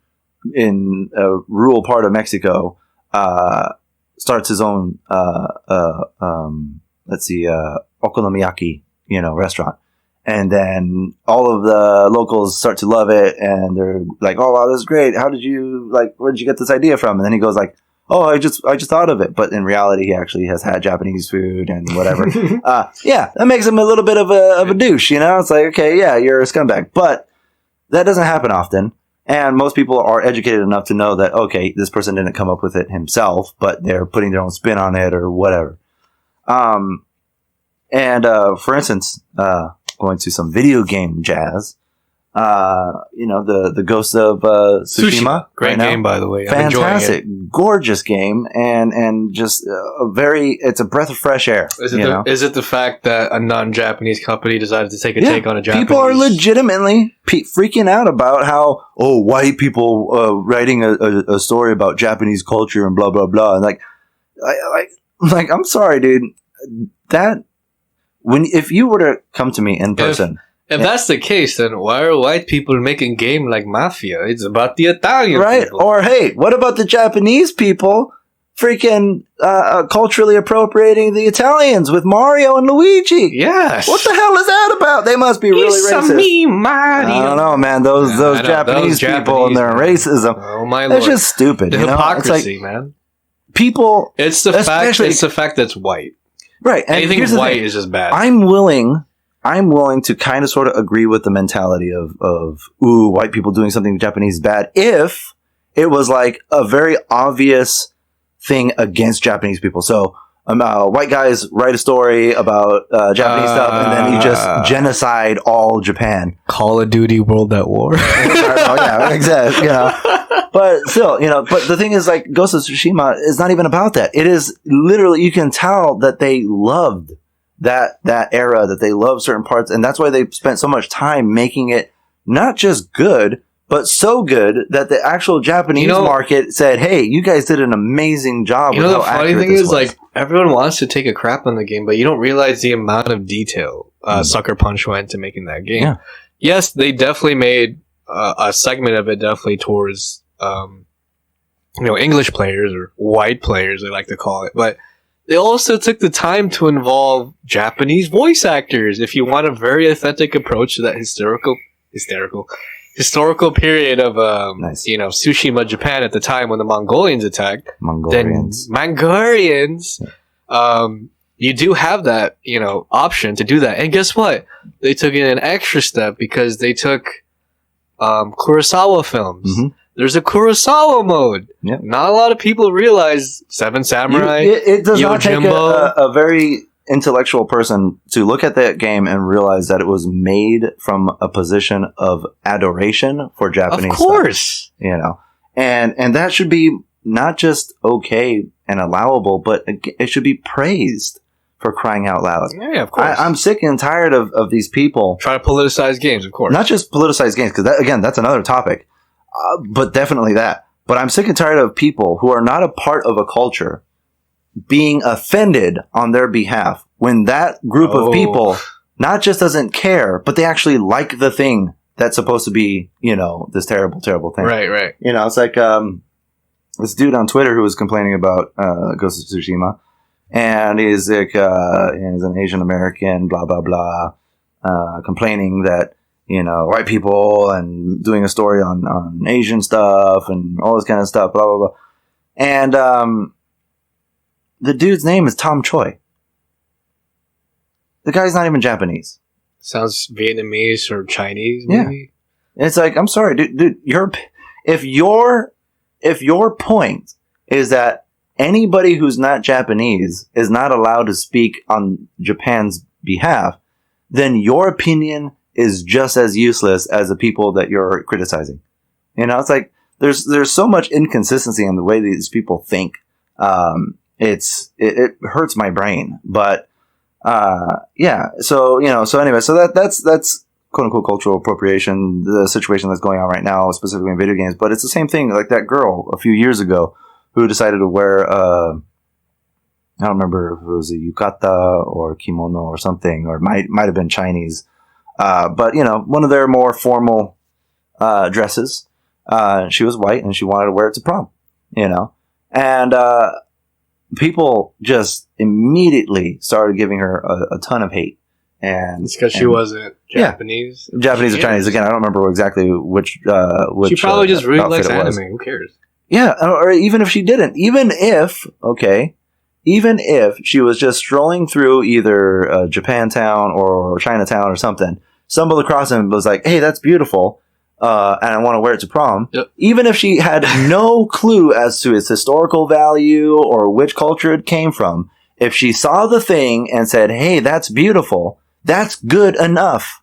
in a rural part of Mexico starts his own okonomiyaki, restaurant, and then all of the locals start to love it, and they're like, "Oh wow, this is great! Where did you get this idea from?" And then he goes like, "Oh, I just thought of it," but in reality, he actually has had Japanese food and whatever. Yeah, that makes him a little bit of a douche, It's like, okay, yeah, you're a scumbag, but that doesn't happen often, and most people are educated enough to know that okay, this person didn't come up with it himself, but they're putting their own spin on it or whatever. For instance, going to some video game jazz. The Ghost of Tsushima. Great right now. game, by the way. I'm enjoying Fantastic, gorgeous game, and just it's a breath of fresh air. it. Is it the fact that a non-Japanese company decided to take a Yeah, take on a Japanese? people are legitimately freaking out about how white people writing a story about Japanese culture and blah blah blah, and like I'm sorry, dude. That if you were to come to me in person. If that's the case, then why are white people making game like Mafia? It's about the Italian Right? people. Or, hey, what about the Japanese people freaking culturally appropriating the Italians with Mario and Luigi? Yes. What the hell is that about? They must be really racist. me, Mario. I don't know, man. Those Yeah, I know. Japanese Those people and their Japanese, man. racism. Oh my That's lord. just stupid. The It's hypocrisy, like man. people, It's the especially- fact that it's white. right? And Anything here's the white thing. is just bad. I'm willing to kind of sort of agree with the mentality of white people doing something Japanese bad if it was like a very obvious thing against Japanese people. So white guys write a story about Japanese stuff and then you just genocide all Japan. Call of Duty World at War. Oh, yeah, exactly. But still, but the thing is, like, Ghost of Tsushima is not even about that. It is literally, you can tell that they loved that era, that they love certain parts, and that's why they spent so much time making it not just good, but so good that the actual Japanese market said, "Hey, you guys did an amazing job." You know, the funny thing is, was. like, everyone wants to take a crap on the game, but you don't realize the amount of detail Sucker Punch went into making that game. Yeah. Yes, they definitely made a segment of it definitely towards English players or white players, they like to call it, but they also took the time to involve Japanese voice actors. If you want a very authentic approach to that historical period of Nice. Tsushima, Japan at the time when the Mongolians attacked, Mongolians. then Mongolians, you do have that option to do that. And guess what? They took it an extra step because they took Kurosawa films. Mhm. There's a Kurosawa mode. Yep. Not a lot of people realize Seven Samurai. It does not take Yojimbo. a very intellectual person to look at that game and realize that it was made from a position of adoration for Japanese Of course. stuff, and that should be not just okay and allowable, but it should be praised, for crying out loud. Yeah, of course. I'm sick and tired of these people, Try to politicize games, of course. not just politicized games, because that's another topic, but definitely that. But I'm sick and tired of people who are not a part of a culture being offended on their behalf when that group of people not just doesn't care, but they actually like the thing that's supposed to be, this terrible, terrible thing. Right. It's like this dude on Twitter who was complaining about Ghost of Tsushima, and he's like, he's an Asian American, blah blah blah, complaining that white people and doing a story on Asian stuff and all this kind of stuff, blah, blah, blah. And the dude's name is Tom Choi. The guy's not even Japanese. Sounds Vietnamese or Chinese, maybe? Yeah. It's like, I'm sorry, dude, if your point is that anybody who's not Japanese is not allowed to speak on Japan's behalf, then your opinion is just as useless as the people that you're criticizing. It's like there's so much inconsistency in the way these people think. It hurts my brain, but yeah. So anyway, so that's quote unquote cultural appropriation, the situation that's going on right now, specifically in video games. But it's the same thing. Like that girl a few years ago who decided to wear I don't remember if it was a yukata or kimono or something, or might have been Chinese. But one of their more formal dresses. She was white and she wanted to wear it to prom. And people just immediately started giving her a ton of hate. And it's because she wasn't Japanese. Yeah, Japanese or Chinese. Again, I don't remember exactly which. She probably just really likes anime. Who cares? Yeah, or even if she didn't, even if she was just strolling through either Japantown or Chinatown or something, stumbled across him and was like, "Hey, that's beautiful, and I want to wear it to prom." Yep. Even if she had no clue as to its historical value or which culture it came from, if she saw the thing and said, "Hey, that's beautiful," that's good enough.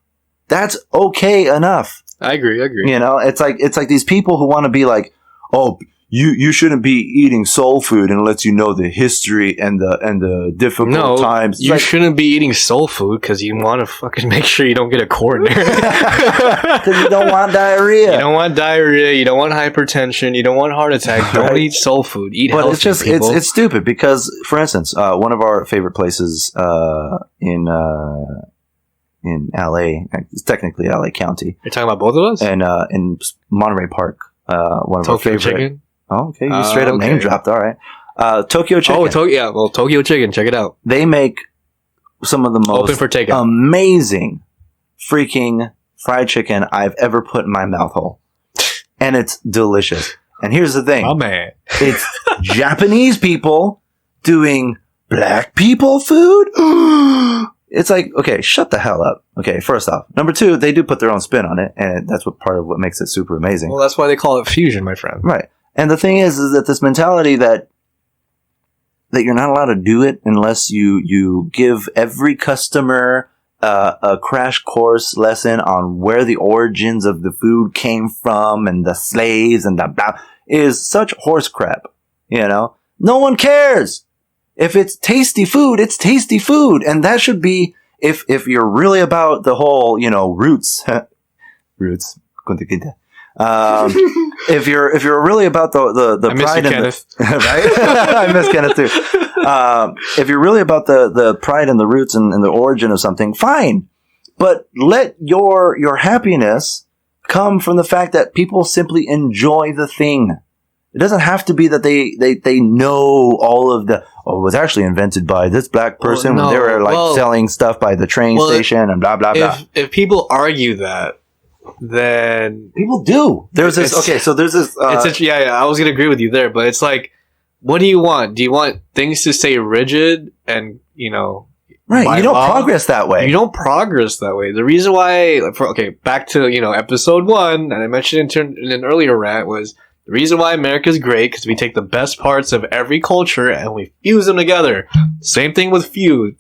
That's okay enough. I agree. It's like these people who want to be like, "Oh, you shouldn't be eating soul food unless you know the history and the difficult times." You shouldn't be eating soul food because you want to fucking make sure you don't get a coronary. Because you don't want diarrhea. You don't want diarrhea. You don't want hypertension. You don't want heart attack. Don't eat soul food. Eat healthy. But it's just people. it's stupid because, for instance, one of our favorite places in LA, it's technically LA County. You're talking about both of us? And in Monterey Park, one of Tokyo our favorite. Chicken? Oh, okay. You straight up name dropped. All right. Tokyo Chicken. Oh, Tokyo Chicken. Check it out. They make some of the most Open for takeout. Amazing freaking fried chicken I've ever put in my mouth hole. And it's delicious. And here's the thing. Oh, man. It's Japanese people doing black people food? It's like, okay, shut the hell up. Okay, first off. Number two, they do put their own spin on it, and that's part of what makes it super amazing. Well, that's why they call it fusion, my friend. Right. And the thing is that this mentality that you're not allowed to do it unless you give every customer a crash course lesson on where the origins of the food came from and the slaves and the blah is such horse crap. No one cares. If it's tasty food, it's tasty food. And that should be, if you're really about the whole, roots, if you're really about the I miss pride you, and Kenneth. right? I miss Kenneth too. If you're really about the pride and the roots and the origin of something, fine. But let your happiness come from the fact that people simply enjoy the thing. It doesn't have to be that they know all of it was actually invented by this black person when they were selling stuff by the train station and blah, blah, blah. If people argue that, then people do. There's this. Okay, so there's this. I was gonna agree with you there, but it's like, what do you want? Do you want things to stay rigid and right? You don't progress that way. You don't progress that way. The reason why, back to episode 1, and I mentioned in an earlier rant was the reason why America's great because we take the best parts of every culture and we fuse them together. Same thing with food.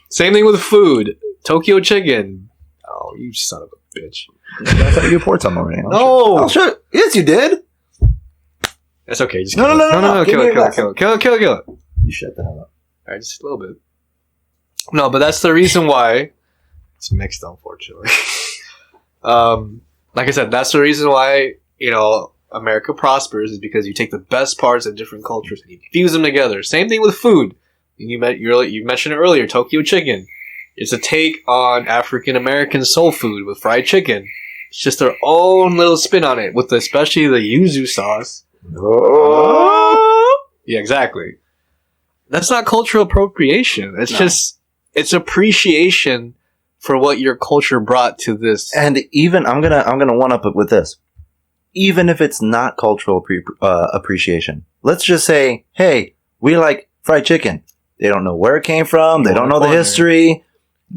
Same thing with food. Tokyo Chicken. Oh, you son of a bitch. I thought you poured some already. No. Sure. Yes, you did. That's okay. Just no. Kill it. You shut the hell up. Alright, just a little bit. No, but that's the reason why it's mixed, unfortunately. Like I said, that's the reason why, America prospers is because you take the best parts of different cultures and you fuse them together. Same thing with food. You mentioned it earlier, Tokyo Chicken. It's a take on African American soul food with fried chicken. It's just their own little spin on it, with especially the yuzu sauce. Oh. Yeah, exactly. That's not cultural appropriation. It's just, it's appreciation for what your culture brought to this. And even I'm gonna one up it with this. Even if it's not cultural appreciation, let's just say, hey, we like fried chicken. They don't know where it came from. They don't know the history.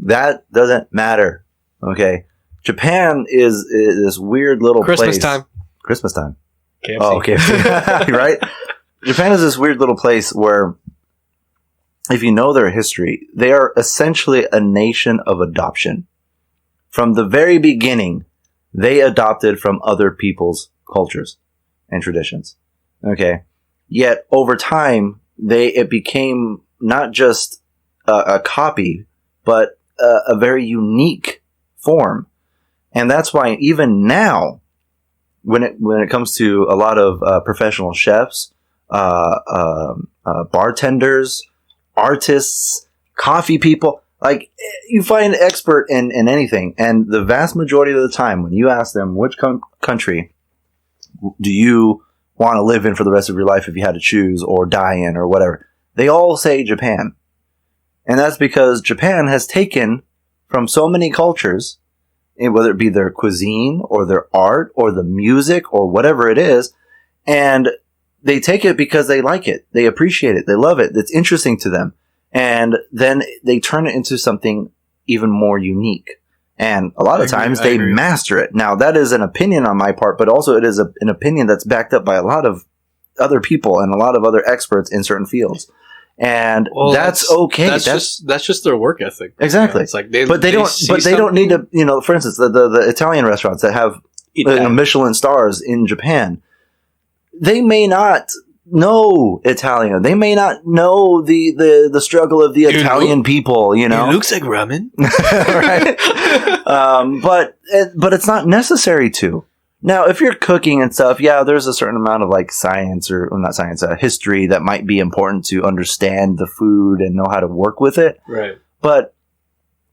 That doesn't matter. Okay, Japan is this weird little Christmas place. time. Christmas time. KFC. Oh, okay, right. Japan is this weird little place where, if you know their history, they are essentially a nation of adoption. From the very beginning, they adopted from other people's cultures and traditions. Okay. Yet over time, it became not just a copy, but a very unique form. And that's why even now, when it comes to a lot of professional chefs, bartenders, artists, coffee people, like, you find an expert in anything, and the vast majority of the time when you ask them which country do you want to live in for the rest of your life if you had to choose, or die in, or whatever, they all say Japan. And that's because Japan has taken from so many cultures, whether it be their cuisine or their art or the music or whatever it is, and they take it because they like it, they appreciate it, they love it, it's interesting to them. And then they turn it into something even more unique. And a lot of times they master it. Now, that is an opinion on my part, but also it is an opinion that's backed up by a lot of other people and a lot of other experts in certain fields. And that's okay. That's just their work ethic. Exactly. It's like they don't need to, for instance, the Italian restaurants that have Michelin stars in Japan, they may not know Italian. They may not know the struggle of the Italian people, It looks like ramen. Right? But it's not necessary to. Now, if you're cooking and stuff, yeah, there's a certain amount of like science or not science, history that might be important to understand the food and know how to work with it. Right. But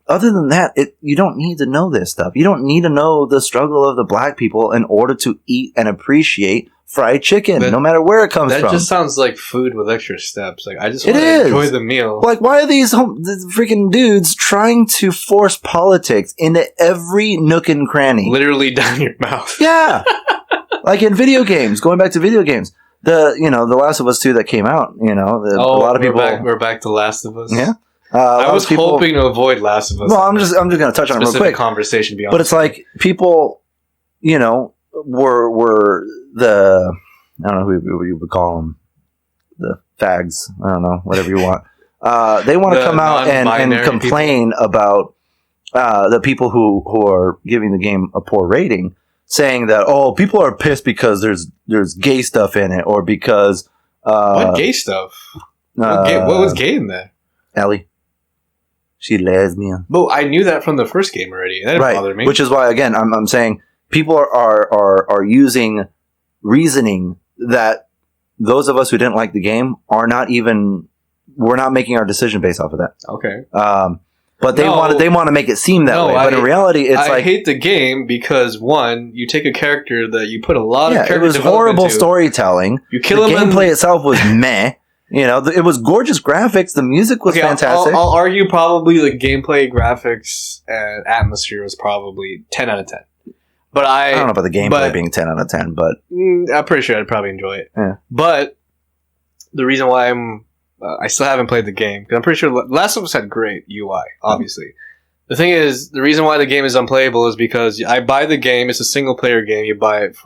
other than that, you don't need to know this stuff. You don't need to know the struggle of the black people in order to eat and appreciate fried chicken, no matter where it comes from. That just sounds like food with extra steps. Like, I just want to enjoy the meal. Like, why are these freaking dudes trying to force politics into every nook and cranny? Literally down your mouth. Yeah. Like in video games, going back to video games. The Last of Us 2 that came out, a lot of people... We're back to Last of Us? Yeah. I was hoping to avoid Last of Us. Well, I'm just going to touch on it real quick. Conversation beyond. But it's like, people, were the, I don't know who you would call them, the fags, I don't know, whatever you want. They want to come out and complain about the people who are giving the game a poor rating, saying that, people are pissed because there's gay stuff in it, or because... what gay stuff? What was gay in there? Ellie. She lesbian. Well, I knew that from the first game already. That didn't bother me. Which is why, again, I'm saying people are using reasoning that those of us who didn't like the game we're not making our decision based off of that. Okay. But they want to make it seem that way. But in reality, it's I hate the game because, one, you take a character that you put a lot of character development to. It was horrible storytelling. You kill him. The gameplay itself was meh. It was gorgeous graphics. The music was fantastic. I'll argue probably the gameplay, graphics, and atmosphere was probably 10 out of 10. But I don't know about the gameplay being 10 out of 10, but... I'm pretty sure I'd probably enjoy it. Yeah. But the reason why I still haven't played the game, because I'm pretty sure Last of Us had great UI, obviously. Mm-hmm. The thing is, the reason why the game is unplayable is because I buy the game, it's a single-player game, you buy it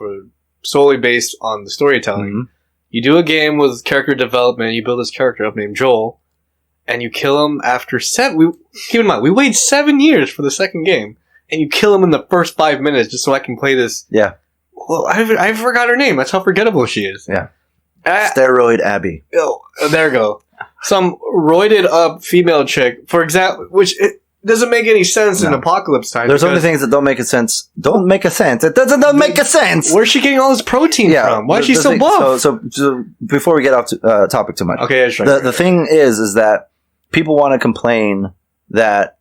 solely based on the storytelling. Mm-hmm. You do a game with character development, you build this character up named Joel, and you kill him after keep in mind, we waited 7 years for the second game, and you kill him in the first 5 minutes just so I can play this. Yeah. Well, I forgot her name. That's how forgettable she is. Yeah. Steroid Abby. Oh, there we go. Some roided up female chick, for example, which it doesn't make any sense in apocalypse time. There's so many things that don't make a sense. Don't make a sense. It doesn't make a sense. Where's she getting all this protein from? Why is she so buff? So before we get off topic too much. Okay, the thing is that people want to complain that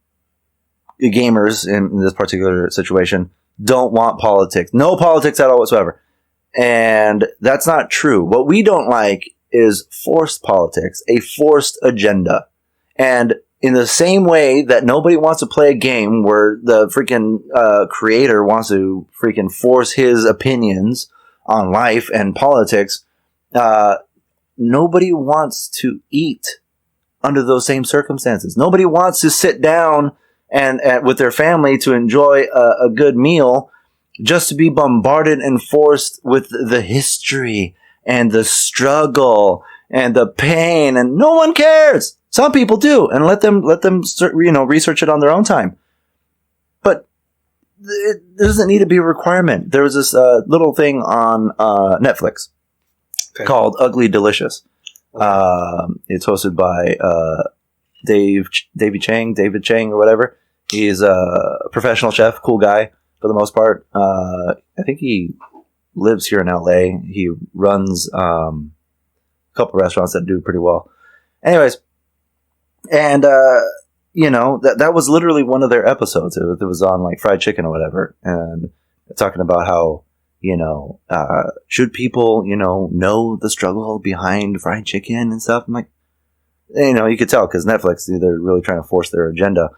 gamers in this particular situation don't want politics. No politics at all whatsoever. And that's not true. What we don't like is forced politics, a forced agenda. And in the same way that nobody wants to play a game where the freaking creator wants to freaking force his opinions on life and politics, nobody wants to eat under those same circumstances. Nobody wants to sit down and with their family to enjoy a good meal just to be bombarded and forced with the history and the struggle and the pain, and no one cares. Some people do, and let them research it on their own time. But it doesn't need to be a requirement. There was this little thing on Netflix called Ugly Delicious. It's hosted by David Chang or whatever. He's a professional chef, cool guy for the most part. I think he lives here in LA. He runs a couple restaurants that do pretty well. Anyways, and that was literally one of their episodes. It was on like fried chicken or whatever, and talking about how should people know the struggle behind fried chicken and stuff. I'm like, you could tell because Netflix, they're really trying to force their agenda,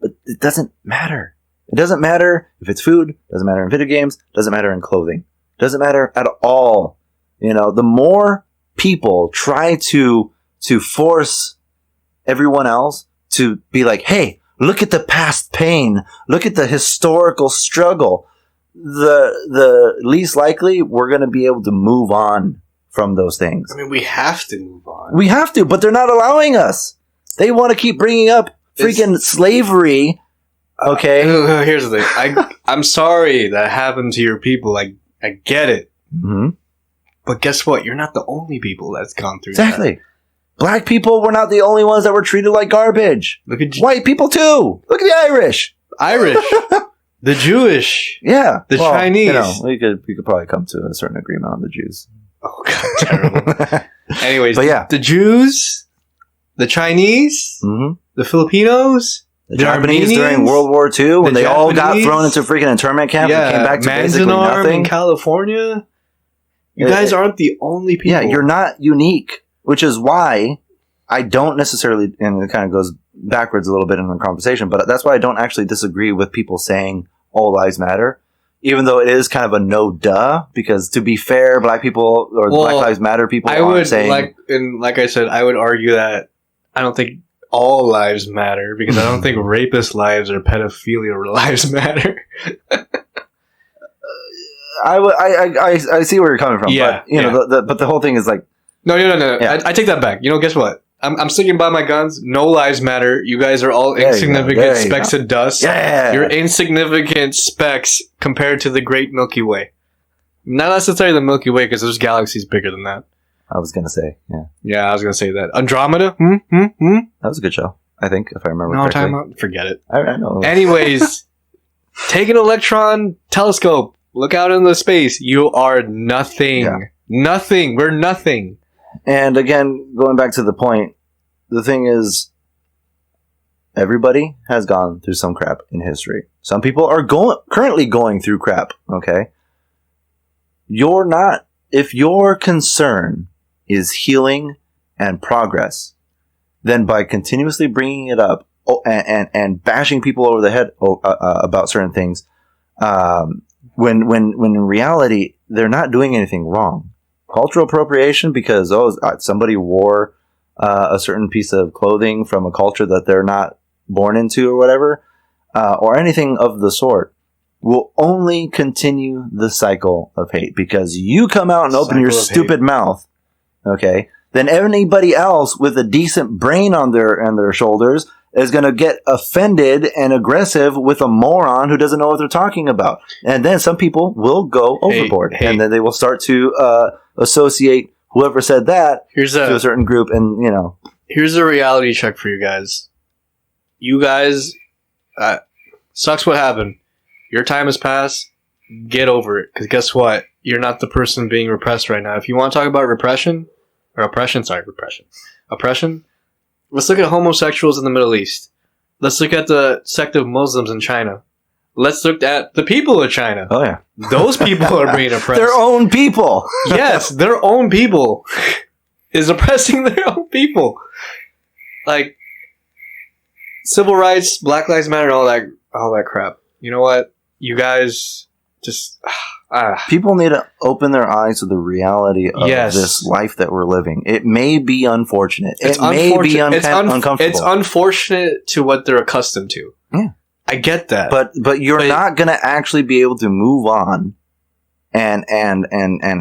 but it doesn't matter. It doesn't matter if it's food. It doesn't matter in video games. It doesn't matter in clothing. It doesn't matter at all. The more people try to force everyone else to be like, hey, look at the past pain. Look at the historical struggle. The least likely we're going to be able to move on from those things. I mean, we have to move on. We have to, but they're not allowing us. They want to keep bringing up freaking slavery. Okay. Here's the thing. I'm sorry that happened to your people. I get it. Mm-hmm. But guess what? You're not the only people that's gone through exactly. that. Black people were not the only ones that were treated like garbage. Look at white people too. Look at the Irish. The Jewish. Yeah. The Chinese. We could probably come to a certain agreement on the Jews. Oh god, terrible. Anyways, but yeah, the Jews, the Chinese, the Filipinos, the Japanese during World War II, when they all got thrown into freaking internment camp and came back to basically nothing. In California. You guys aren't the only people. Yeah, you're not unique, which is why I don't necessarily, and it kind of goes backwards a little bit in the conversation, but that's why I don't actually disagree with people saying all lives matter, even though it is kind of a no duh, because to be fair, black people or Black Lives Matter people aren't saying... like I said, I would argue that I don't think all lives matter, because I don't think rapist lives or pedophilia lives matter. I see where you're coming from, yeah, but but the whole thing is like... No. Yeah. I take that back. Guess what? I'm sticking by my guns. No lives matter. You guys are all insignificant specks of dust. Yeah. You're insignificant specks compared to the great Milky Way. Not necessarily the Milky Way, because there's galaxies bigger than that. I was gonna say, yeah. Yeah, I was gonna say that. Andromeda? That was a good show, I think, if I remember correctly. No, forget it. I know. Anyways, take an electron telescope. Look out into space. You are nothing. Yeah. Nothing. We're nothing. And again, going back to the point, the thing is, everybody has gone through some crap in history. Some people are currently going through crap, okay? You're not, if your concern is healing and progress, then by continuously bringing it up and bashing people over the head about certain things, when in reality, they're not doing anything wrong. Cultural appropriation because somebody wore a certain piece of clothing from a culture that they're not born into or whatever, or anything of the sort, will only continue the cycle of hate because you come out and open your stupid mouth, okay? Then anybody else with a decent brain on their shoulders is going to get offended and aggressive with a moron who doesn't know what they're talking about. And then some people will go overboard. And then they will start to associate whoever said that to a certain group. And, Here's a reality check for you guys. You guys, sucks what happened. Your time has passed. Get over it. Because guess what? You're not the person being repressed right now. If you want to talk about oppression, let's look at homosexuals in the Middle East. Let's look at the sect of Muslims in China. Let's look at the people of China. Oh, yeah. Those people are being oppressed. Their own people. Yes, their own people is oppressing their own people. Like, civil rights, Black Lives Matter, all that crap. You know what? You guys just People need to open their eyes to the reality of Yes. this life that we're living. It may be unfortunate. it's It may be unfortunate. uncomfortable. It's unfortunate to what they're accustomed to. Yeah. I get that. but you're But- not going to actually be able to move on and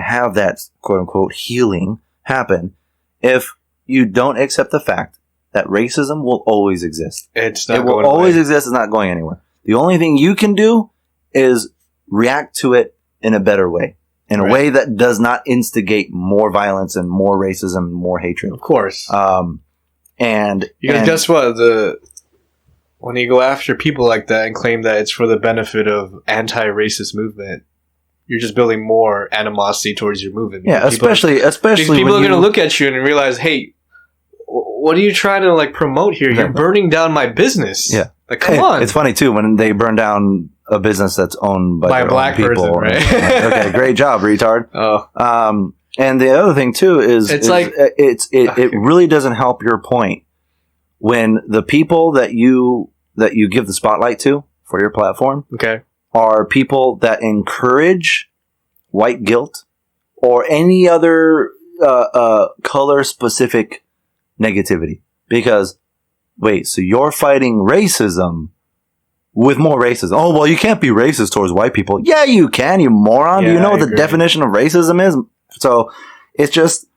have that quote unquote healing happen if you don't accept the fact that racism will always exist. it's not It will going always away. exist. It's not going anywhere. The only thing you can do is react to it in a better way, in a Right. way that does not instigate more violence and more racism and more hatred. Of course. And Because and- guess what? When you go after people like that and claim that it's for the benefit of anti-racist movement, you're just building more animosity towards your movement. yeah, Because people- especially because people when are going you- to look at you and realize, hey, what are you trying to like promote here? You're Yeah. burning down my business. Yeah. Like, come on. It's funny too when they burn down a business that's owned by By a their black own people. person, right? Okay, great job, retard. Oh, And the other thing too is It's is like- it really doesn't help your point when the people that you give the spotlight to for your platform okay. are people that encourage white guilt or any other color specific negativity. Because wait, so you're fighting racism with more racism. Oh, well, you can't be racist towards white people. Yeah, you can, you moron. Do you Yeah, know I what the agree. definition of racism is? So it's just,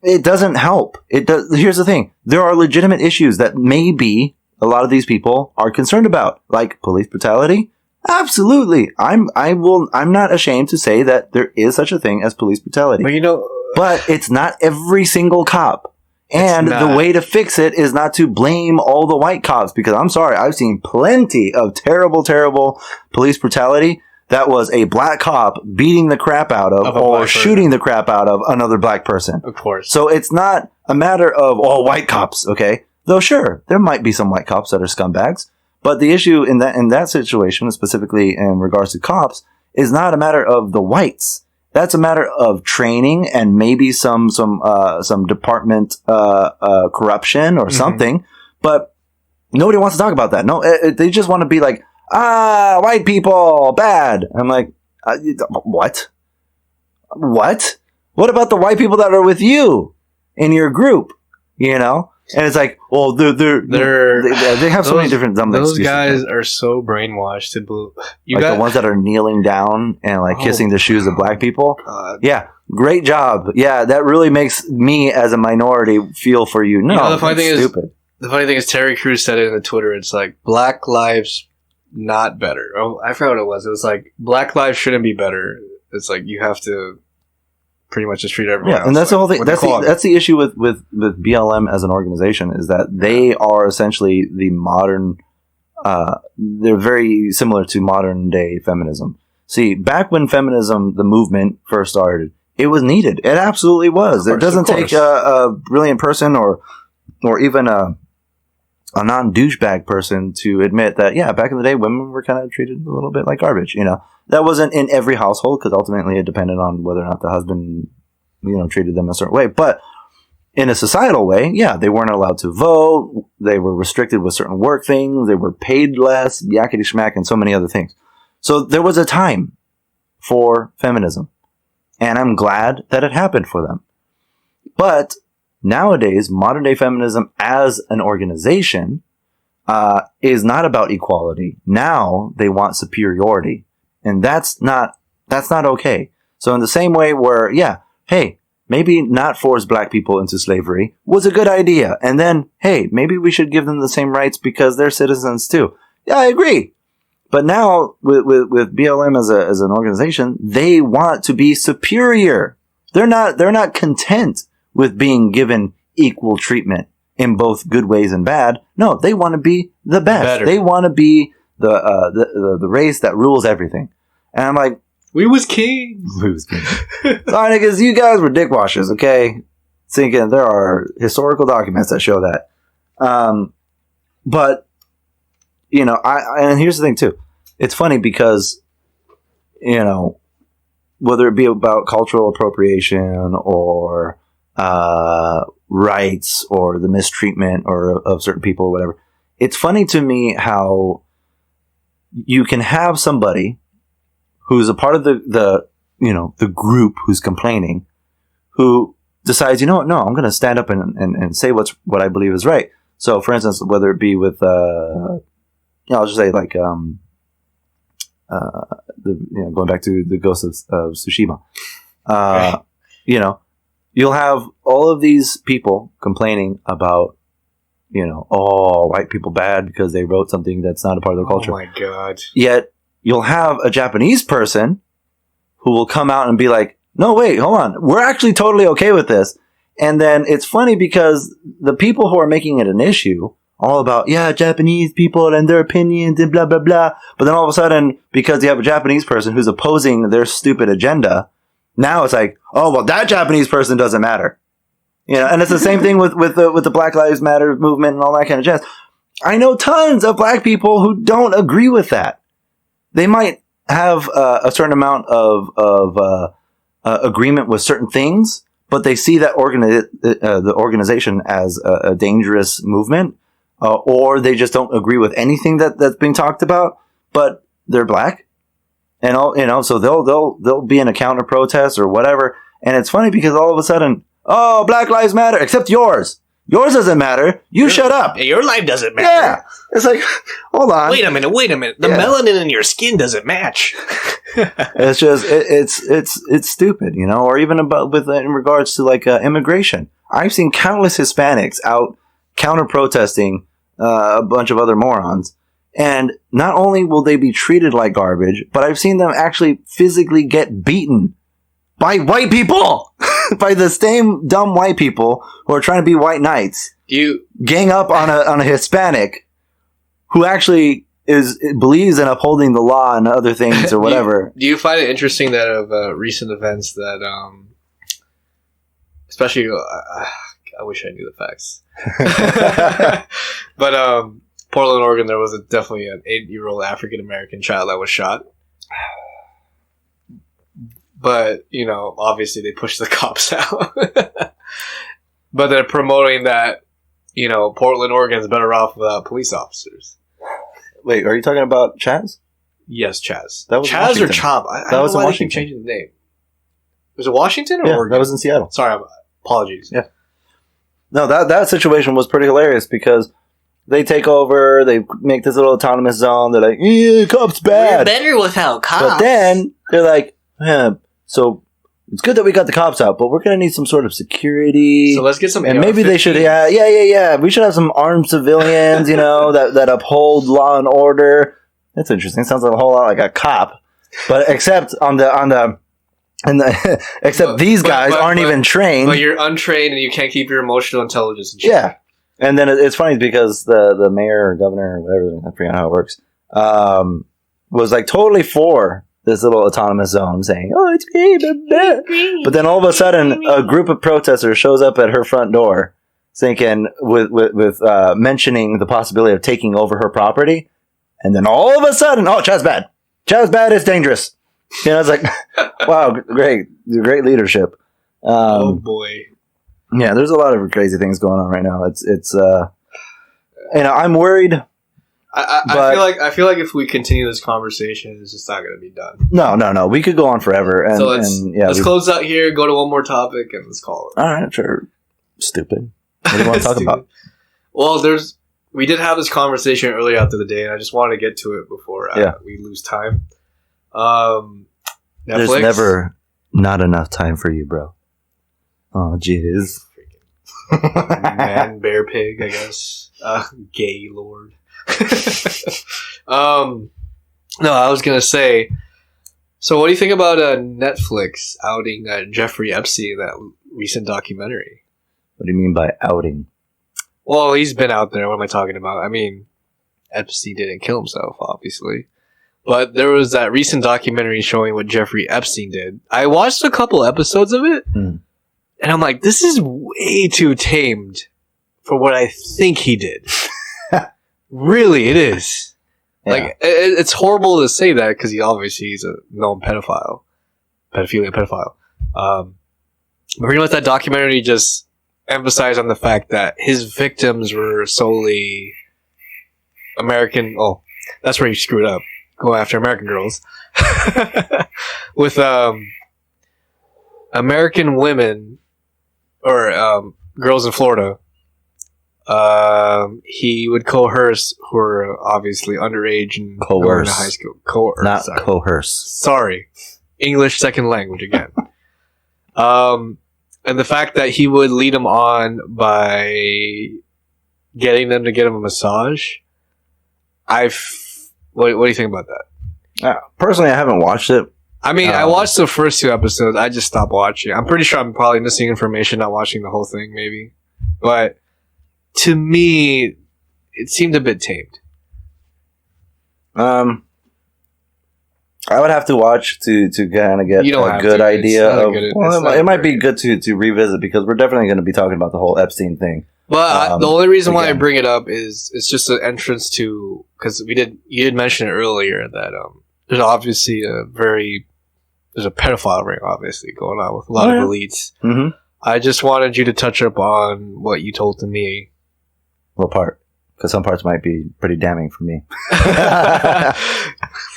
it doesn't help. It does. Here's the thing. There are legitimate issues that maybe a lot of these people are concerned about, like police brutality. Absolutely. I'm not ashamed to say that there is such a thing as police brutality. But you know, But it's not every single cop. And It's the not. way to fix it is not to blame all the white cops, because I'm sorry, I've seen plenty of terrible, terrible police brutality that was a black cop beating the crap out of, Of a or black person. shooting the crap out of another black person. of course. So it's not a matter of all white cops, okay? Though sure, there might be some white cops that are scumbags, but the issue in that situation, specifically in regards to cops, is not a matter of the whites. That's a matter of training and maybe some department corruption or Mhm. something. But nobody wants to talk about that. No, they just want to be like, white people bad. I'm like, what? What? What about the white people that are with you in your group? You know, and it's like, well, they have so many different dumb Those excuses. guys are so brainwashed to believe. You Like got the ones that are kneeling down and like Oh, kissing the shoes of black people. God. Yeah, great job. Yeah, that really makes me as a minority feel for you. No, You know, the funny that's thing is- stupid. The funny thing is, Terry Crews said it in the Twitter. It's like Black Lives not better. Oh, I forgot what it was. It was like Black Lives shouldn't be better. It's like you have to pretty much just treat everyone. Yeah, else and that's the like whole thing. what That's they call it. that's the issue with BLM as an organization, is that they are essentially the modern. They're very similar to modern day feminism. See, back when feminism, the movement first started, it was needed. It absolutely was. Of It course, doesn't of take course. a brilliant person or even a non douchebag person to admit that, yeah, back in the day, women were kind of treated a little bit like garbage. You know, that wasn't in every household, because ultimately it depended on whether or not the husband, treated them a certain way. But in a societal way, yeah, they weren't allowed to vote. They were restricted with certain work things. They were paid less, yakety schmack, and so many other things. So there was a time for feminism, and I'm glad that it happened for them. But nowadays, modern day feminism as an organization is not about equality. Now they want superiority, and that's not okay. So in the same way where, yeah, hey, maybe not force black people into slavery was a good idea, and then, hey, maybe we should give them the same rights because they're citizens too. Yeah, I agree. But now with BLM as an organization, they want to be superior. They're not content with being given equal treatment in both good ways and bad. No, they want to be the best. Better. They want to be the race that rules everything. And I'm like, We was kings. sorry, niggas, you guys were dick washers, okay? Thinking there are historical documents that show that. But and here's the thing too. It's funny because, whether it be about cultural appropriation or rights or the mistreatment or of certain people or whatever, it's funny to me how you can have somebody who's a part of the group who's complaining, who decides, you know what, no, I'm going to stand up and say what I believe is right. So, for instance, whether it be with, I'll just say like, going back to the Ghost of Tsushima, you'll have all of these people complaining about, white people bad because they wrote something that's not a part of their culture. Oh my god! Yet you'll have a Japanese person who will come out and be like, no, wait, hold on. We're actually totally okay with this. And then it's funny because the people who are making it an issue, all about, Japanese people and their opinions and blah, blah, blah. But then all of a sudden, because you have a Japanese person who's opposing their stupid agenda, now it's like, oh, well, that Japanese person doesn't matter. And it's the same thing with the Black Lives Matter movement and all that kind of jazz. I know tons of black people who don't agree with that. They might have a certain amount of agreement with certain things, but they see that the organization as a dangerous movement, or they just don't agree with anything that's being talked about. But they're black, and so they'll be in a counter protest or whatever. And it's funny because all of a sudden, oh, Black Lives Matter, except yours. Yours doesn't matter. You shut up. Your life doesn't matter. Yeah. It's like, hold on. Wait a minute. The melanin in your skin doesn't match. It's just, it's stupid, or even in regards to like immigration. I've seen countless Hispanics out counter protesting a bunch of other morons. And not only will they be treated like garbage, but I've seen them actually physically get beaten by white people. By the same dumb white people who are trying to be white knights. Gang up on a Hispanic who actually believes in upholding the law and other things or whatever. Do you find it interesting that of recent events that, especially, I wish I knew the facts. But Portland, Oregon, there was definitely an 8-year-old African American child that was shot. But, obviously they pushed the cops out. But they're promoting that, Portland, Oregon's better off without police officers. Wait, are you talking about Chaz? Yes, Chaz. That was Chaz Washington. or Chomp? I That don't was know in why they keep Washington. changing the name. Was it Washington or Oregon? That was in Seattle. Sorry, apologies. Yeah. No, that situation was pretty hilarious because they take over, they make this little autonomous zone, they're like, cops We're bad. better without cops. But then they're like, so it's good that we got the cops out, but we're going to need some sort of security. So let's get some and maybe they should, we should have some armed civilians, that uphold law and order. That's interesting. Sounds like a whole lot like a cop, but except these guys aren't even trained. But you're untrained and you can't keep your emotional intelligence in check. Yeah, and then it's funny because the mayor or governor or whatever, I forget how it works, was like totally for this little autonomous zone, saying, "Oh, it's great, but then all of a sudden, a group of protesters shows up at her front door, thinking with mentioning the possibility of taking over her property, and then all of a sudden, oh, Chaz bad. Chaz bad is dangerous. It's like, wow, great leadership. Oh boy, yeah, there's a lot of crazy things going on right now. It's I'm worried. I feel like if we continue this conversation, it's just not going to be done. No. We could go on forever. And, so let's close out here, go to one more topic, and let's call it. All right, sure. Stupid. What do you want to talk about? Well, we did have this conversation earlier out of the day, and I just wanted to get to it before we lose time. Netflix. There's never not enough time for you, bro. Oh, jeez. Man, bear, pig, I guess. Gay lord. No, I was gonna say. So, what do you think about Netflix outing Jeffrey Epstein in that recent documentary? What do you mean by outing? Well, he's been out there. What am I talking about? I mean, Epstein didn't kill himself, obviously, but there was that recent documentary showing what Jeffrey Epstein did. I watched a couple episodes of it, and I'm like, this is way too tamed for what I think he did. Really, it is. Yeah. Like, it's horrible to say that because he's a known pedophile. But pretty much that documentary just emphasized on the fact that his victims were solely American. Oh, that's where you screwed up. Go after American girls with American women or girls in Florida. He would coerce who are obviously underage and going to high school. Not coerce. Sorry, English second language again. And the fact that he would lead them on by getting them to get him a massage. What do you think about that? Personally, I haven't watched it. I mean, I watched the first 2 episodes. I just stopped watching. I'm pretty sure I'm probably missing information, not watching the whole thing, maybe. But to me, it seemed a bit tamed. I would have to watch to kind of get a good idea of. It might be good to revisit because we're definitely going to be talking about the whole Epstein thing. But the only reason why I bring it up is it's just an entrance to, because you did mention it earlier that there's obviously there's a pedophile ring obviously going on with a lot of elites. Mm-hmm. I just wanted you to touch up on what you told to me. What part? Because some parts might be pretty damning for me.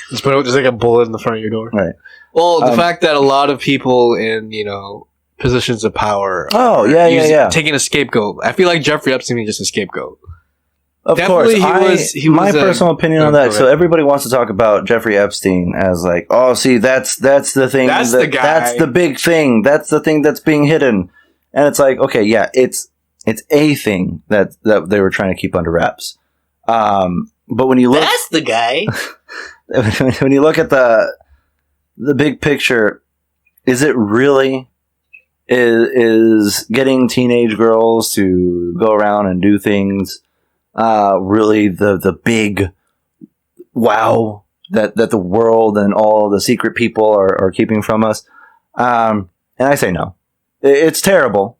Just put there's like a bullet in the front of your door. Right. Well, the fact that a lot of people in positions of power. Taking a scapegoat. I feel like Jeffrey Epstein is just a scapegoat. Of Definitely course, my personal opinion on that. So everybody wants to talk about Jeffrey Epstein as like, oh, see, that's the thing. That's the guy. That's the big thing. That's the thing that's being hidden. And it's like, okay, yeah, it's a thing that they were trying to keep under wraps. But when you look, that's the guy. When you look at the big picture, is it really is getting teenage girls to go around and do things really the big wow that the world and all the secret people are keeping from us? And I say no. It's terrible,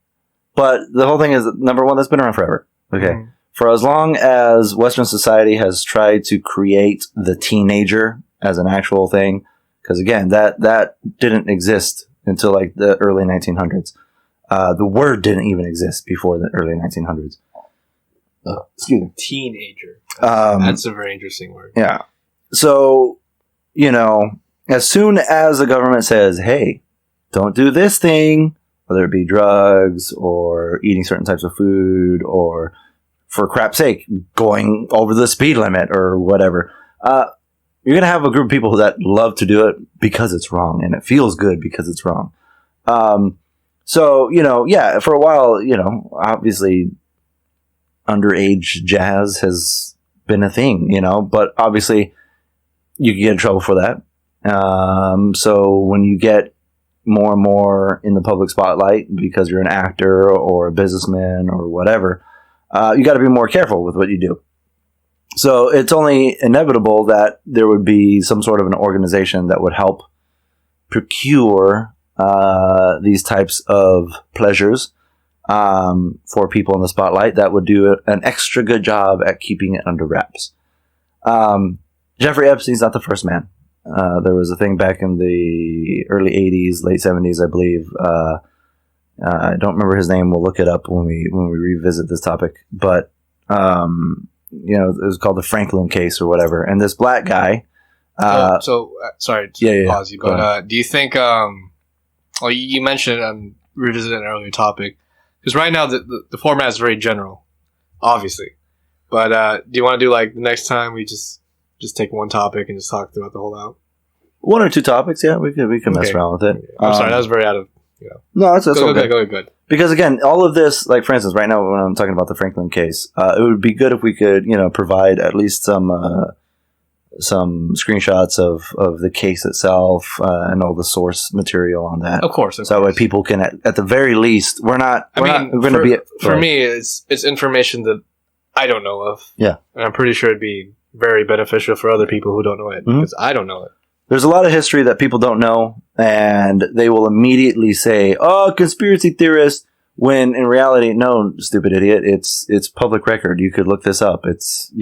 but the whole thing is, number one, that's been around forever. Okay. Mm-hmm. For as long as Western society has tried to create the teenager as an actual thing, because again, that didn't exist until like the early 1900s. The word didn't even exist before the early 1900s. Excuse me. Teenager. That's a very interesting word. Yeah. So, as soon as the government says, hey, don't do this thing, whether it be drugs or eating certain types of food or, for crap's sake, going over the speed limit or whatever, you're going to have a group of people that love to do it because it's wrong and it feels good because it's wrong. So, for a while, obviously underage jazz has been a thing, but obviously you can get in trouble for that. So when you get more and more in the public spotlight because you're an actor or a businessman or whatever, you got to be more careful with what you do. So it's only inevitable that there would be some sort of an organization that would help procure these types of pleasures for people in the spotlight that would do an extra good job at keeping it under wraps. Jeffrey Epstein's not the first man. There was a thing back in the early 80s, late 70s, I believe. I don't remember his name. We'll look it up when we revisit this topic. But it was called the Franklin case or whatever. And this black guy. Sorry to pause you, but do you think? Well, you mentioned revisiting an earlier topic, because right now the format is very general, obviously. But do you want to do like the next time we just take one topic and just talk throughout the whole out? One or two topics, yeah, we can mess around with it. I'm sorry, that was very out of. No, that's okay. Go good. Because again, all of this, like for instance, right now when I'm talking about the Franklin case, it would be good if we could, provide at least some screenshots of the case itself and all the source material on that. Of course. So that way people can, at the very least, we're not going to be. For me, it's information that I don't know of. Yeah, and I'm pretty sure it'd be very beneficial for other people who don't know it, because I don't know it. There's a lot of history that people don't know, and they will immediately say, "Oh, conspiracy theorist," when in reality, no, stupid idiot, it's public record. You could look this up. It's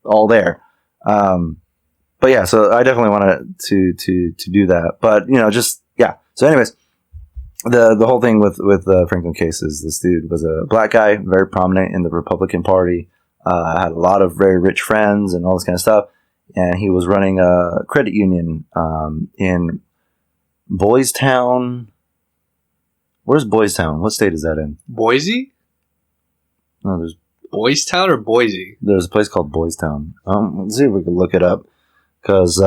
all there. But yeah, so I definitely wanted to do that. But So, anyways, the whole thing with the Franklin case is this dude was a black guy, very prominent in the Republican Party. had a lot of very rich friends and all this kind of stuff. And he was running a credit union in Boys Town. Where's Boys Town? What state is that in? Boise? No, Boys Town or Boise? there's a place called Boys Town. Let's see if we can look it up, because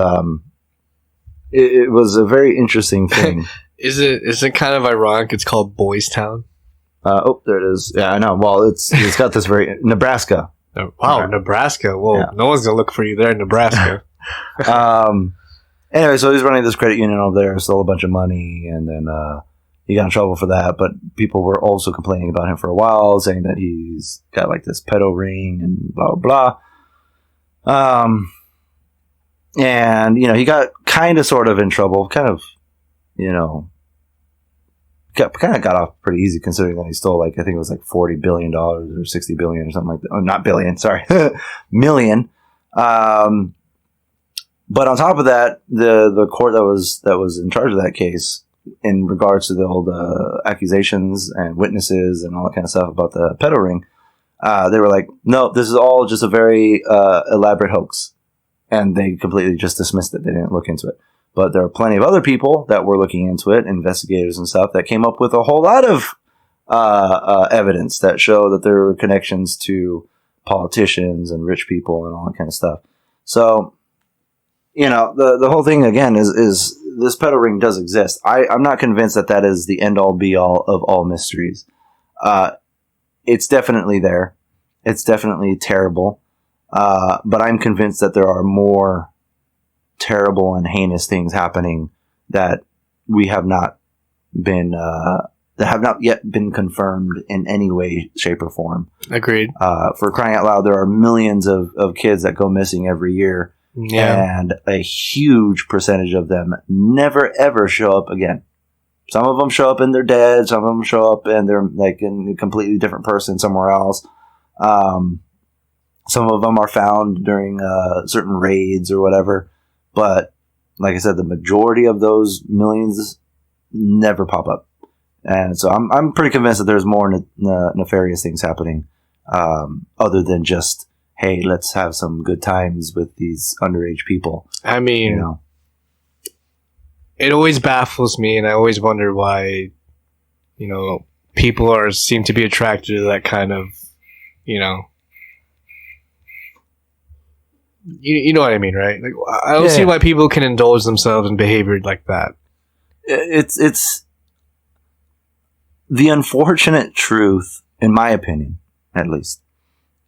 it was a very interesting thing. Is it kind of ironic it's called Boys Town? There it is. Yeah, I know. Well, it's got this very Nebraska. Oh, wow, Nebraska. Well, Yeah. no one's gonna look for you there in Nebraska. Anyway, so he's running this credit union over there, stole a bunch of money, and then he got in trouble for that. But people were also complaining about him for a while, saying that he's got like this pedo ring and blah blah blah. And he got kind of sort of in trouble, kind of got off pretty easy, considering that he stole like, I think it was like $40 billion or $60 billion or something like that. Oh, not billion, sorry, million. But on top of that, the court that was in charge of that case, in regards to the old accusations and witnesses and all that kind of stuff about the pedo ring, they were like, no, this is all just a very elaborate hoax, and they completely just dismissed it. They didn't look into it. But there are plenty of other people that were looking into it, investigators and stuff, that came up with a whole lot of evidence that show that there were connections to politicians and rich people and all that kind of stuff. So, the whole thing again is this pedo ring does exist. I'm not convinced that is the end all be all of all mysteries. It's definitely there. It's definitely terrible. But I'm convinced that there are more terrible and heinous things happening that we have not been that have not yet been confirmed in any way, shape, or form. Agreed. For crying out loud, there are millions of kids that go missing every year, and a huge percentage of them never ever show up again. Some of them show up and they're dead. Some of them show up and they're like in a completely different person somewhere else. Some of them are found during certain raids or whatever. But like I said, the majority of those millions never pop up. And so I'm pretty convinced that there's more nefarious things happening other than just, hey, let's have some good times with these underage people. I mean, it always baffles me, and I always wonder why, people seem to be attracted to that kind of, You know what I mean, right? Like, I don't see why people can indulge themselves in behavior like that. It's the unfortunate truth, in my opinion, at least,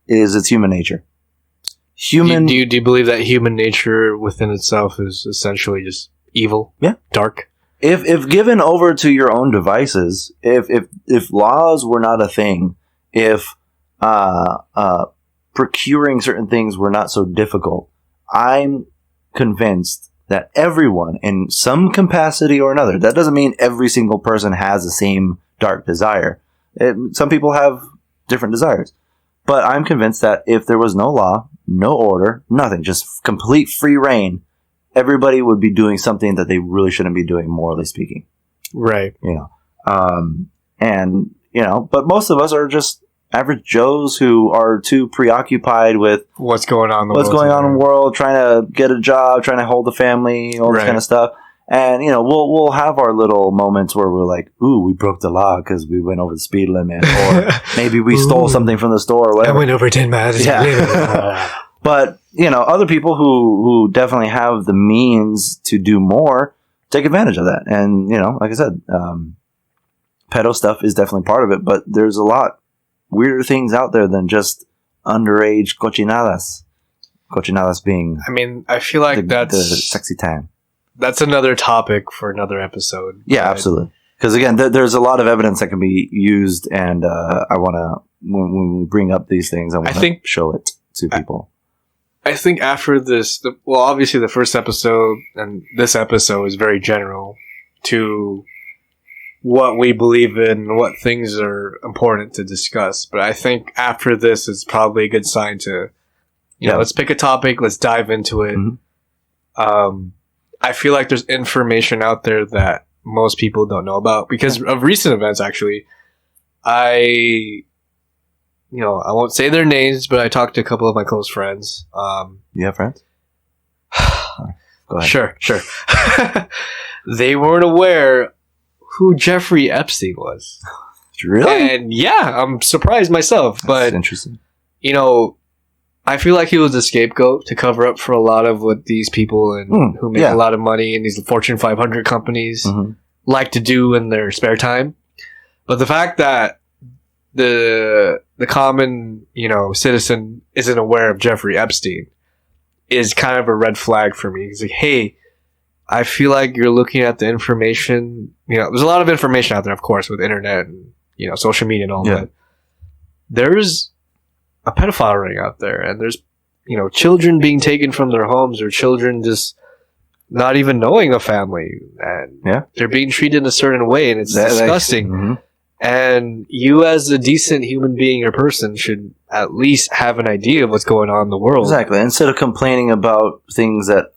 is it's human nature. Do you believe that human nature within itself is essentially just evil? Yeah. Dark? If given over to your own devices, if laws were not a thing, if procuring certain things were not so difficult, I'm convinced that everyone in some capacity or another, that doesn't mean every single person has the same dark desire. Some people have different desires. But I'm convinced that if there was no law, no order, nothing, just complete free reign, everybody would be doing something that they really shouldn't be doing, morally speaking. Right. But most of us are just average Joes who are too preoccupied with what's going on in the world, trying to get a job, trying to hold a family, all this kind of stuff. And, we'll have our little moments where we're like, ooh, we broke the law because we went over the speed limit, or maybe we stole something from the store or whatever. I went over 10 miles. Yeah. But, other people who definitely have the means to do more take advantage of that. And, like I said, pedo stuff is definitely part of it, but there's a lot weirder things out there than just underage cochinadas. Cochinadas being, I feel like that's the sexy time. That's another topic for another episode. Yeah, absolutely. Because again, there's a lot of evidence that can be used, and I want to, when we bring up these things, I want to show it to people. I think after this, obviously the first episode and this episode is very general to what we believe in, what things are important to discuss. But I think after this, it's probably a good sign to, let's pick a topic, let's dive into it. Mm-hmm. I feel like there's information out there that most people don't know about because of recent events. Actually, I I won't say their names, but I talked to a couple of my close friends. You have friends? Go ahead. Sure. They weren't aware who Jeffrey Epstein was. Really? And yeah, I'm surprised myself. That's But, interesting. I feel like he was the scapegoat to cover up for a lot of what these people who make yeah. a lot of money in these Fortune 500 companies Mhm. like to do in their spare time. But the fact that the common, citizen isn't aware of Jeffrey Epstein is kind of a red flag for me. It's like, hey, I feel like you're looking at the information. There's a lot of information out there, of course, with internet and social media and all Yeah. that. There's a pedophile ring out there, and there's children being taken from their homes, or children just not even knowing a family, and Yeah. they're being treated in a certain way, and it's disgusting. Mhm. And you, as a decent human being or person, should at least have an idea of what's going on in the world. Exactly. Instead of complaining about things that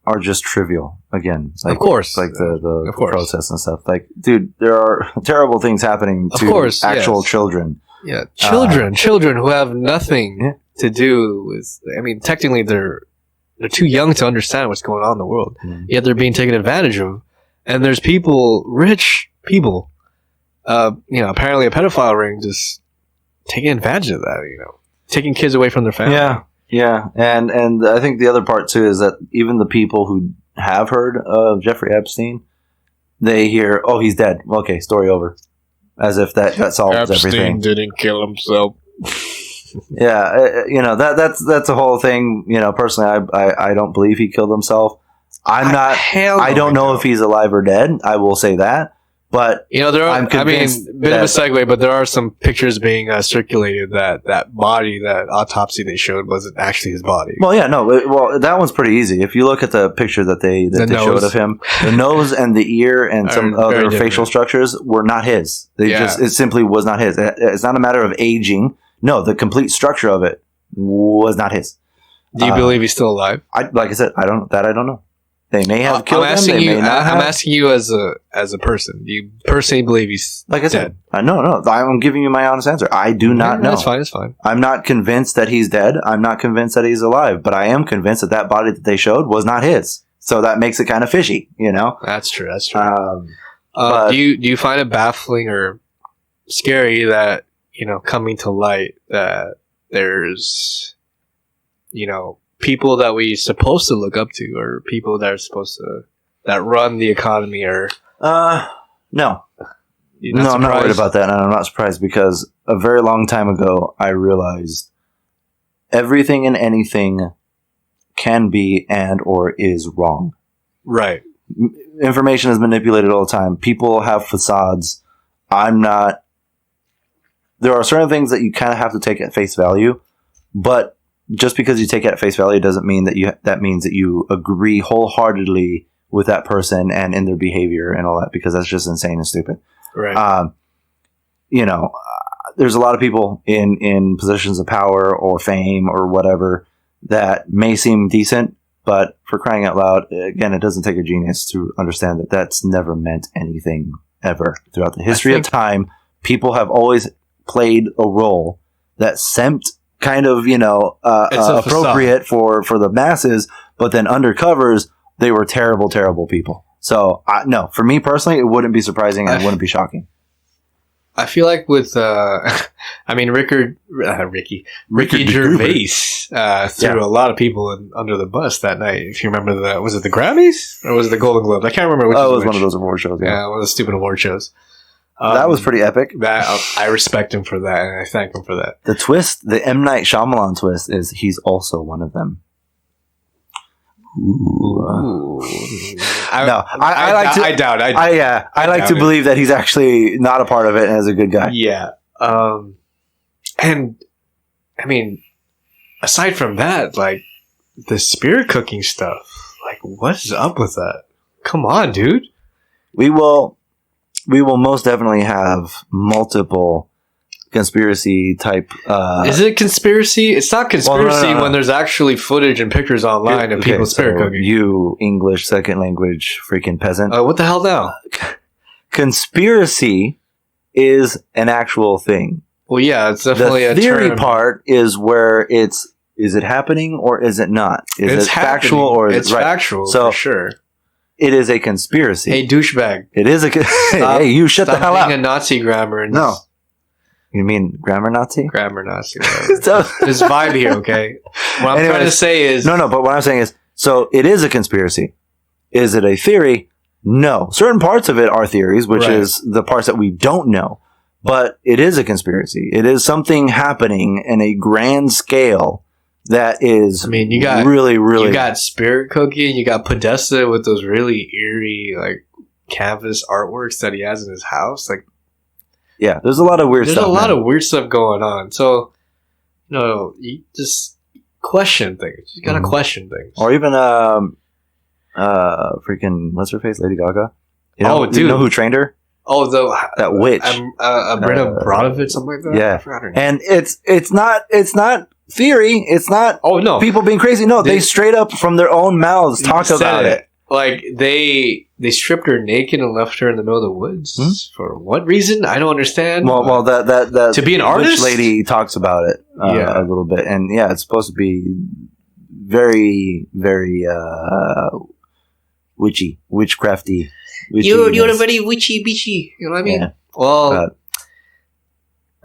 are just trivial, again, Of course. like the Of course. protests and stuff. Like, dude, there are terrible things happening Of to course, actual yes. children. Yeah, children who have nothing Yeah. to do with. I mean, technically, they're too young to understand what's going on in the world. Mhm. Yet they're being taken advantage of, and there's rich people, apparently a pedophile ring, just taking advantage of that. Taking kids away from their family. Yeah, and I think the other part too is that even the people who have heard of Jeffrey Epstein, they hear, "Oh, he's dead." Okay, story over, as if that solves everything. didn't kill himself. Yeah, that's a whole thing. Personally, I don't believe he killed himself. I don't know if he's alive or dead. I will say that. But there are. I'm convinced bit of a that- segue, but there are some pictures being circulated that body, that autopsy they showed, wasn't actually his body. well, yeah, no. That one's pretty easy. If you look at the picture that they The showed nose. of him, the nose and the ear and Are some very other different. facial structures were not his. It simply was not his. It's not a matter of aging. No, the complete structure of it was not his. Do you believe he's still alive? Like I said, I don't know. They may have killed him. They may not I'm have. asking you as a person. Do you personally believe he's Like I said, dead? no. I'm giving you my honest answer. I do not know. That's fine. That's fine. I'm not convinced that he's dead. I'm not convinced that he's alive. But I am convinced that body that they showed was not his. So that makes it kind of fishy, That's true. That's true. but- do you find it baffling or scary that coming to light that there's people that we supposed to look up to, or people that are supposed to that run the economy, or No. you're No, I'm not worried surprised? about that. And I'm not surprised because a very long time ago, I realized everything and anything can be and or is wrong. Right. Information is manipulated all the time. People have facades. There are certain things that you kind of have to take at face value, but just because you take it at face value doesn't mean that means that you agree wholeheartedly with that person and in their behavior and all that, because that's just insane and stupid. Right. There's a lot of people in positions of power or fame or whatever that may seem decent, but for crying out loud, again, it doesn't take a genius to understand that that's never meant anything ever. Throughout the history of time, people have always played a role that seemed kind of, It's a appropriate for the masses, but then under covers, they were terrible, terrible people. So, no, for me personally, it wouldn't be surprising and it wouldn't be shocking. I feel like with, Ricky Gervais threw a lot of people under the bus that night. If you remember was it the Grammys or was it the Golden Globes? I can't remember which. Oh, it was which. one of those award shows. Yeah, Yeah, one of the stupid award shows. that was pretty epic. I respect him for that, and I thank him for that. The twist, the M. Night Shyamalan twist, is he's also one of them. Ooh. No, I like to. I doubt. I like to doubt it. believe that he's actually not a part of it and is a good guy. Yeah. And I mean, aside from that, like the spirit cooking stuff, like what is up with that? Come on, dude. We will most definitely have multiple conspiracy type. Is it conspiracy? It's not conspiracy no. when there's actually footage and pictures online of people spirit cooking. You English second language freaking peasant. What the hell now? Conspiracy is an actual thing. Well, yeah, it's definitely The a theory term. part is where is it happening or is it not? Is It's it factual happening. or is it's it right? factual So- for sure. It is a conspiracy. Hey, douchebag! It is a. Stop- Hey, you shut the Stop hell being up. a Nazi grammar and No. You mean grammar Nazi? grammar Nazi. whatever. So- This vibe here, okay? What I'm trying to Anyways, say is No, but what I'm saying is, so it is a conspiracy. Is it a theory? No. Certain parts of it are theories, which Right. is the parts that we don't know. But it is a conspiracy. It is something happening in a grand scale that is I mean, you got- really, really. you got Spirit Cookie and you got Podesta with those really eerie like canvas artworks that he has in his house. Like, yeah, there's a lot of weird there's stuff. a lot man. of weird stuff going on. So, you just question things. You gotta Mhm. question things. Or even, freaking, what's her face? Lady Gaga? You know, Oh, You dude. know who trained her? Oh, the That witch. Brita Brodovich, something like that. yeah. I forgot her name. And it's not theory. It's not Oh no, people being crazy. No, they They- straight up from their own mouths talk said about it. Like they stripped her naked and left her in the middle of the woods Hmm? for what reason? I don't understand. Well, that To be an witch artist? lady talks about it Yeah. a little bit, and yeah, it's supposed to be very, very witchcrafty. You're a very witchy bitchy. you know what I mean? Yeah. Well,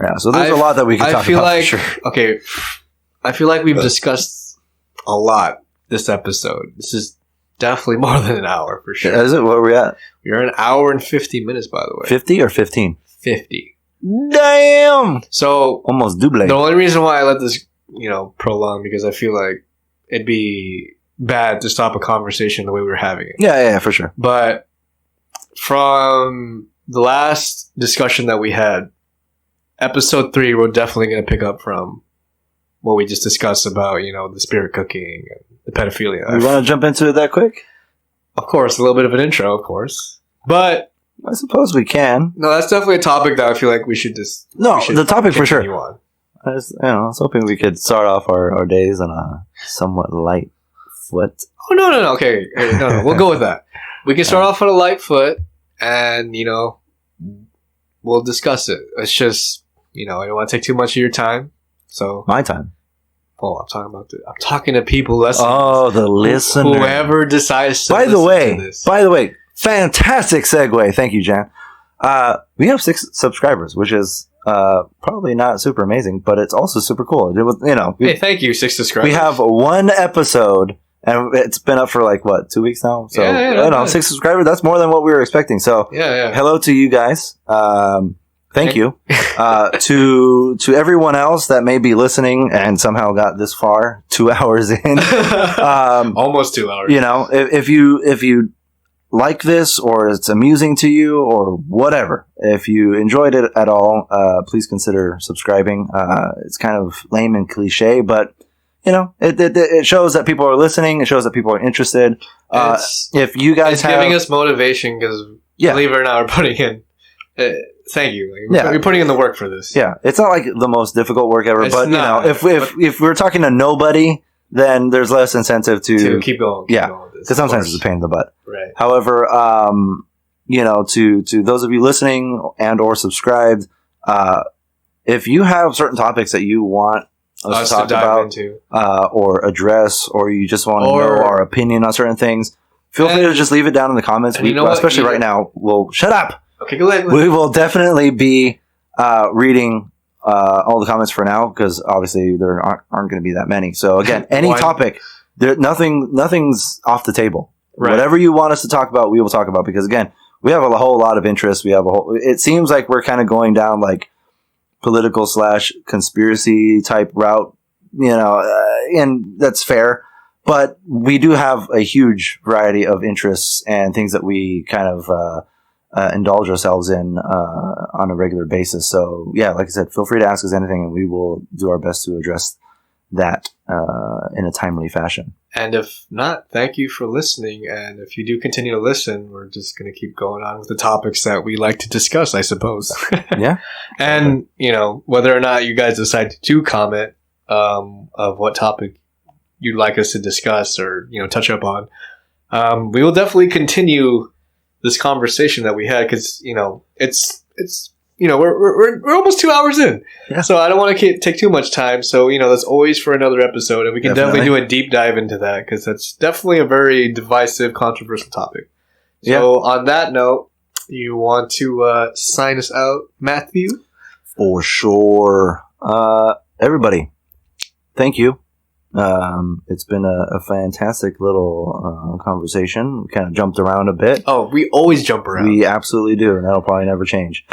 Yeah, so there's a I- lot that we can I talk feel about. like for sure. okay, I feel like we've discussed a lot this episode. This is definitely more than an hour for sure. Is it? Where are we at? We're an hour and 50 minutes, by the way. 50 or 15? 50. Damn! So Almost double. the only reason why I let this, prolong because I feel like it'd be bad to stop a conversation the way we were having it. Yeah, for sure. But from the last discussion that we had, episode 3, we're definitely going to pick up from what we just discussed about, the spirit cooking and the pedophilia. You want to jump into it that quick? Of course, a little bit of an intro, of course. But I suppose we can. no, that's definitely a topic that I feel like we should just No, we should the topic for sure. continue on. I was hoping we could start off our days on a somewhat light foot. Oh no. Okay, hey, no. We'll go with that. We can start off on a light foot, and we'll discuss it. It's just I don't want to take too much of your time. So, My time. I'm talking to people listening. Oh, the listener. Whoever decides to By the listen to this. way, fantastic segue. Thank you, Jan. We have 6 subscribers, which is probably not super amazing, but it's also super cool. It was, Hey, thank you, 6 subscribers. we have one episode, and it's been up for 2 weeks now. So Yeah, not bad. 6 subscribers. That's more than what we were expecting. So yeah. hello to you guys. Thank you to everyone else that may be listening and somehow got this far, 2 hours in. Almost 2 hours. If you like this or it's amusing to you or whatever, if you enjoyed it at all, please consider subscribing. It's kind of lame and cliche, but it shows that people are listening. It shows that people are interested. It's If you guys it's have, giving us motivation because Yeah. believe it or not, we're putting in. Thank you. Yeah. We're putting in the work for this. yeah, it's not like the most difficult work ever, It's but not, if we're talking to nobody, then there's less incentive To keep going. Yeah, going with this, because sometimes of it's a pain in the butt. course. Right. However, to those of you listening and or subscribed, if you have certain topics that you want us to talk dive about into. or address, or you just want to Or- know our opinion on certain things, feel free to And- just leave it down in the comments. and you know what? Especially You- right now, we'll shut up. Okay, go ahead. We will definitely be reading all the comments for now because obviously there aren't going to be that many. So again, any Why? topic, nothing's off the table. Right. Whatever you want us to talk about, we will talk about because again, we have a whole lot of interest. We have it seems like we're kind of going down political / conspiracy type route, and that's fair. But we do have a huge variety of interests and things that we kind of indulge ourselves in on a regular basis. So yeah, like I said, feel free to ask us anything, and we will do our best to address that in a timely fashion. And if not, thank you for listening. And if you do continue to listen, we're just going to keep going on with the topics that we like to discuss, I suppose. Yeah. And, whether or not you guys decide to do comment of what topic you'd like us to discuss or, touch up on, we will definitely continue this conversation that we had because, it's we're almost 2 hours in. Yeah. So I don't want to take too much time. So, that's always for another episode. And we can definitely do a deep dive into that because that's definitely a very divisive, controversial topic. So on that note, you want to sign us out, Matthew? For sure. Everybody, thank you. It's been a fantastic little conversation. We kind of jumped around a bit. Oh, we always jump around. We absolutely do, and that'll probably never change.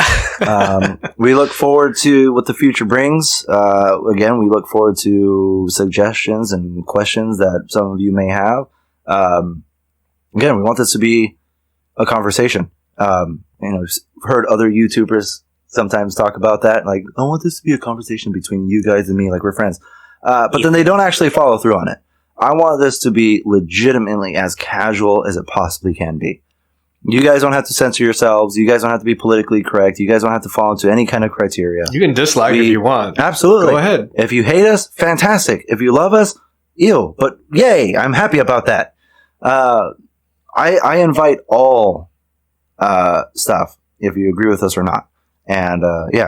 We look forward to what the future brings. Again, we look forward to suggestions and questions that some of you may have. Again, we want this to be a conversation. Heard other YouTubers sometimes talk about that. Like, I want this to be a conversation between you guys and me, like we're friends. But then they don't actually follow through on it. I want this to be legitimately as casual as it possibly can be. You guys don't have to censor yourselves. You guys don't have to be politically correct. You guys don't have to fall into any kind of criteria. You can dislike if you want. Absolutely. Go ahead. If you hate us, fantastic. If you love us, ew. But yay, I'm happy about that. I invite all stuff, if you agree with us or not. And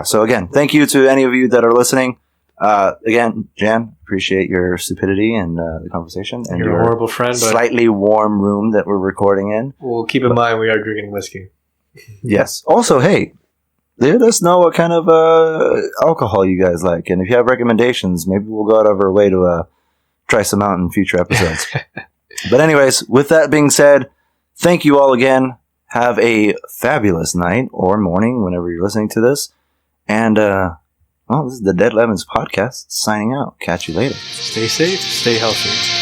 so again, thank you to any of you that are listening. Again, Jan, appreciate your stupidity and the conversation. And You're a horrible friend, but slightly warm room that we're recording in. Well, keep in mind we are drinking whiskey. Yes. Also, hey, let us know what kind of alcohol you guys like. And if you have recommendations, maybe we'll go out of our way to try some out in future episodes. But anyways, with that being said, thank you all again. Have a fabulous night or morning whenever you're listening to this. And, this is the Dead Lemons podcast signing out. Catch you later. Stay safe, stay healthy.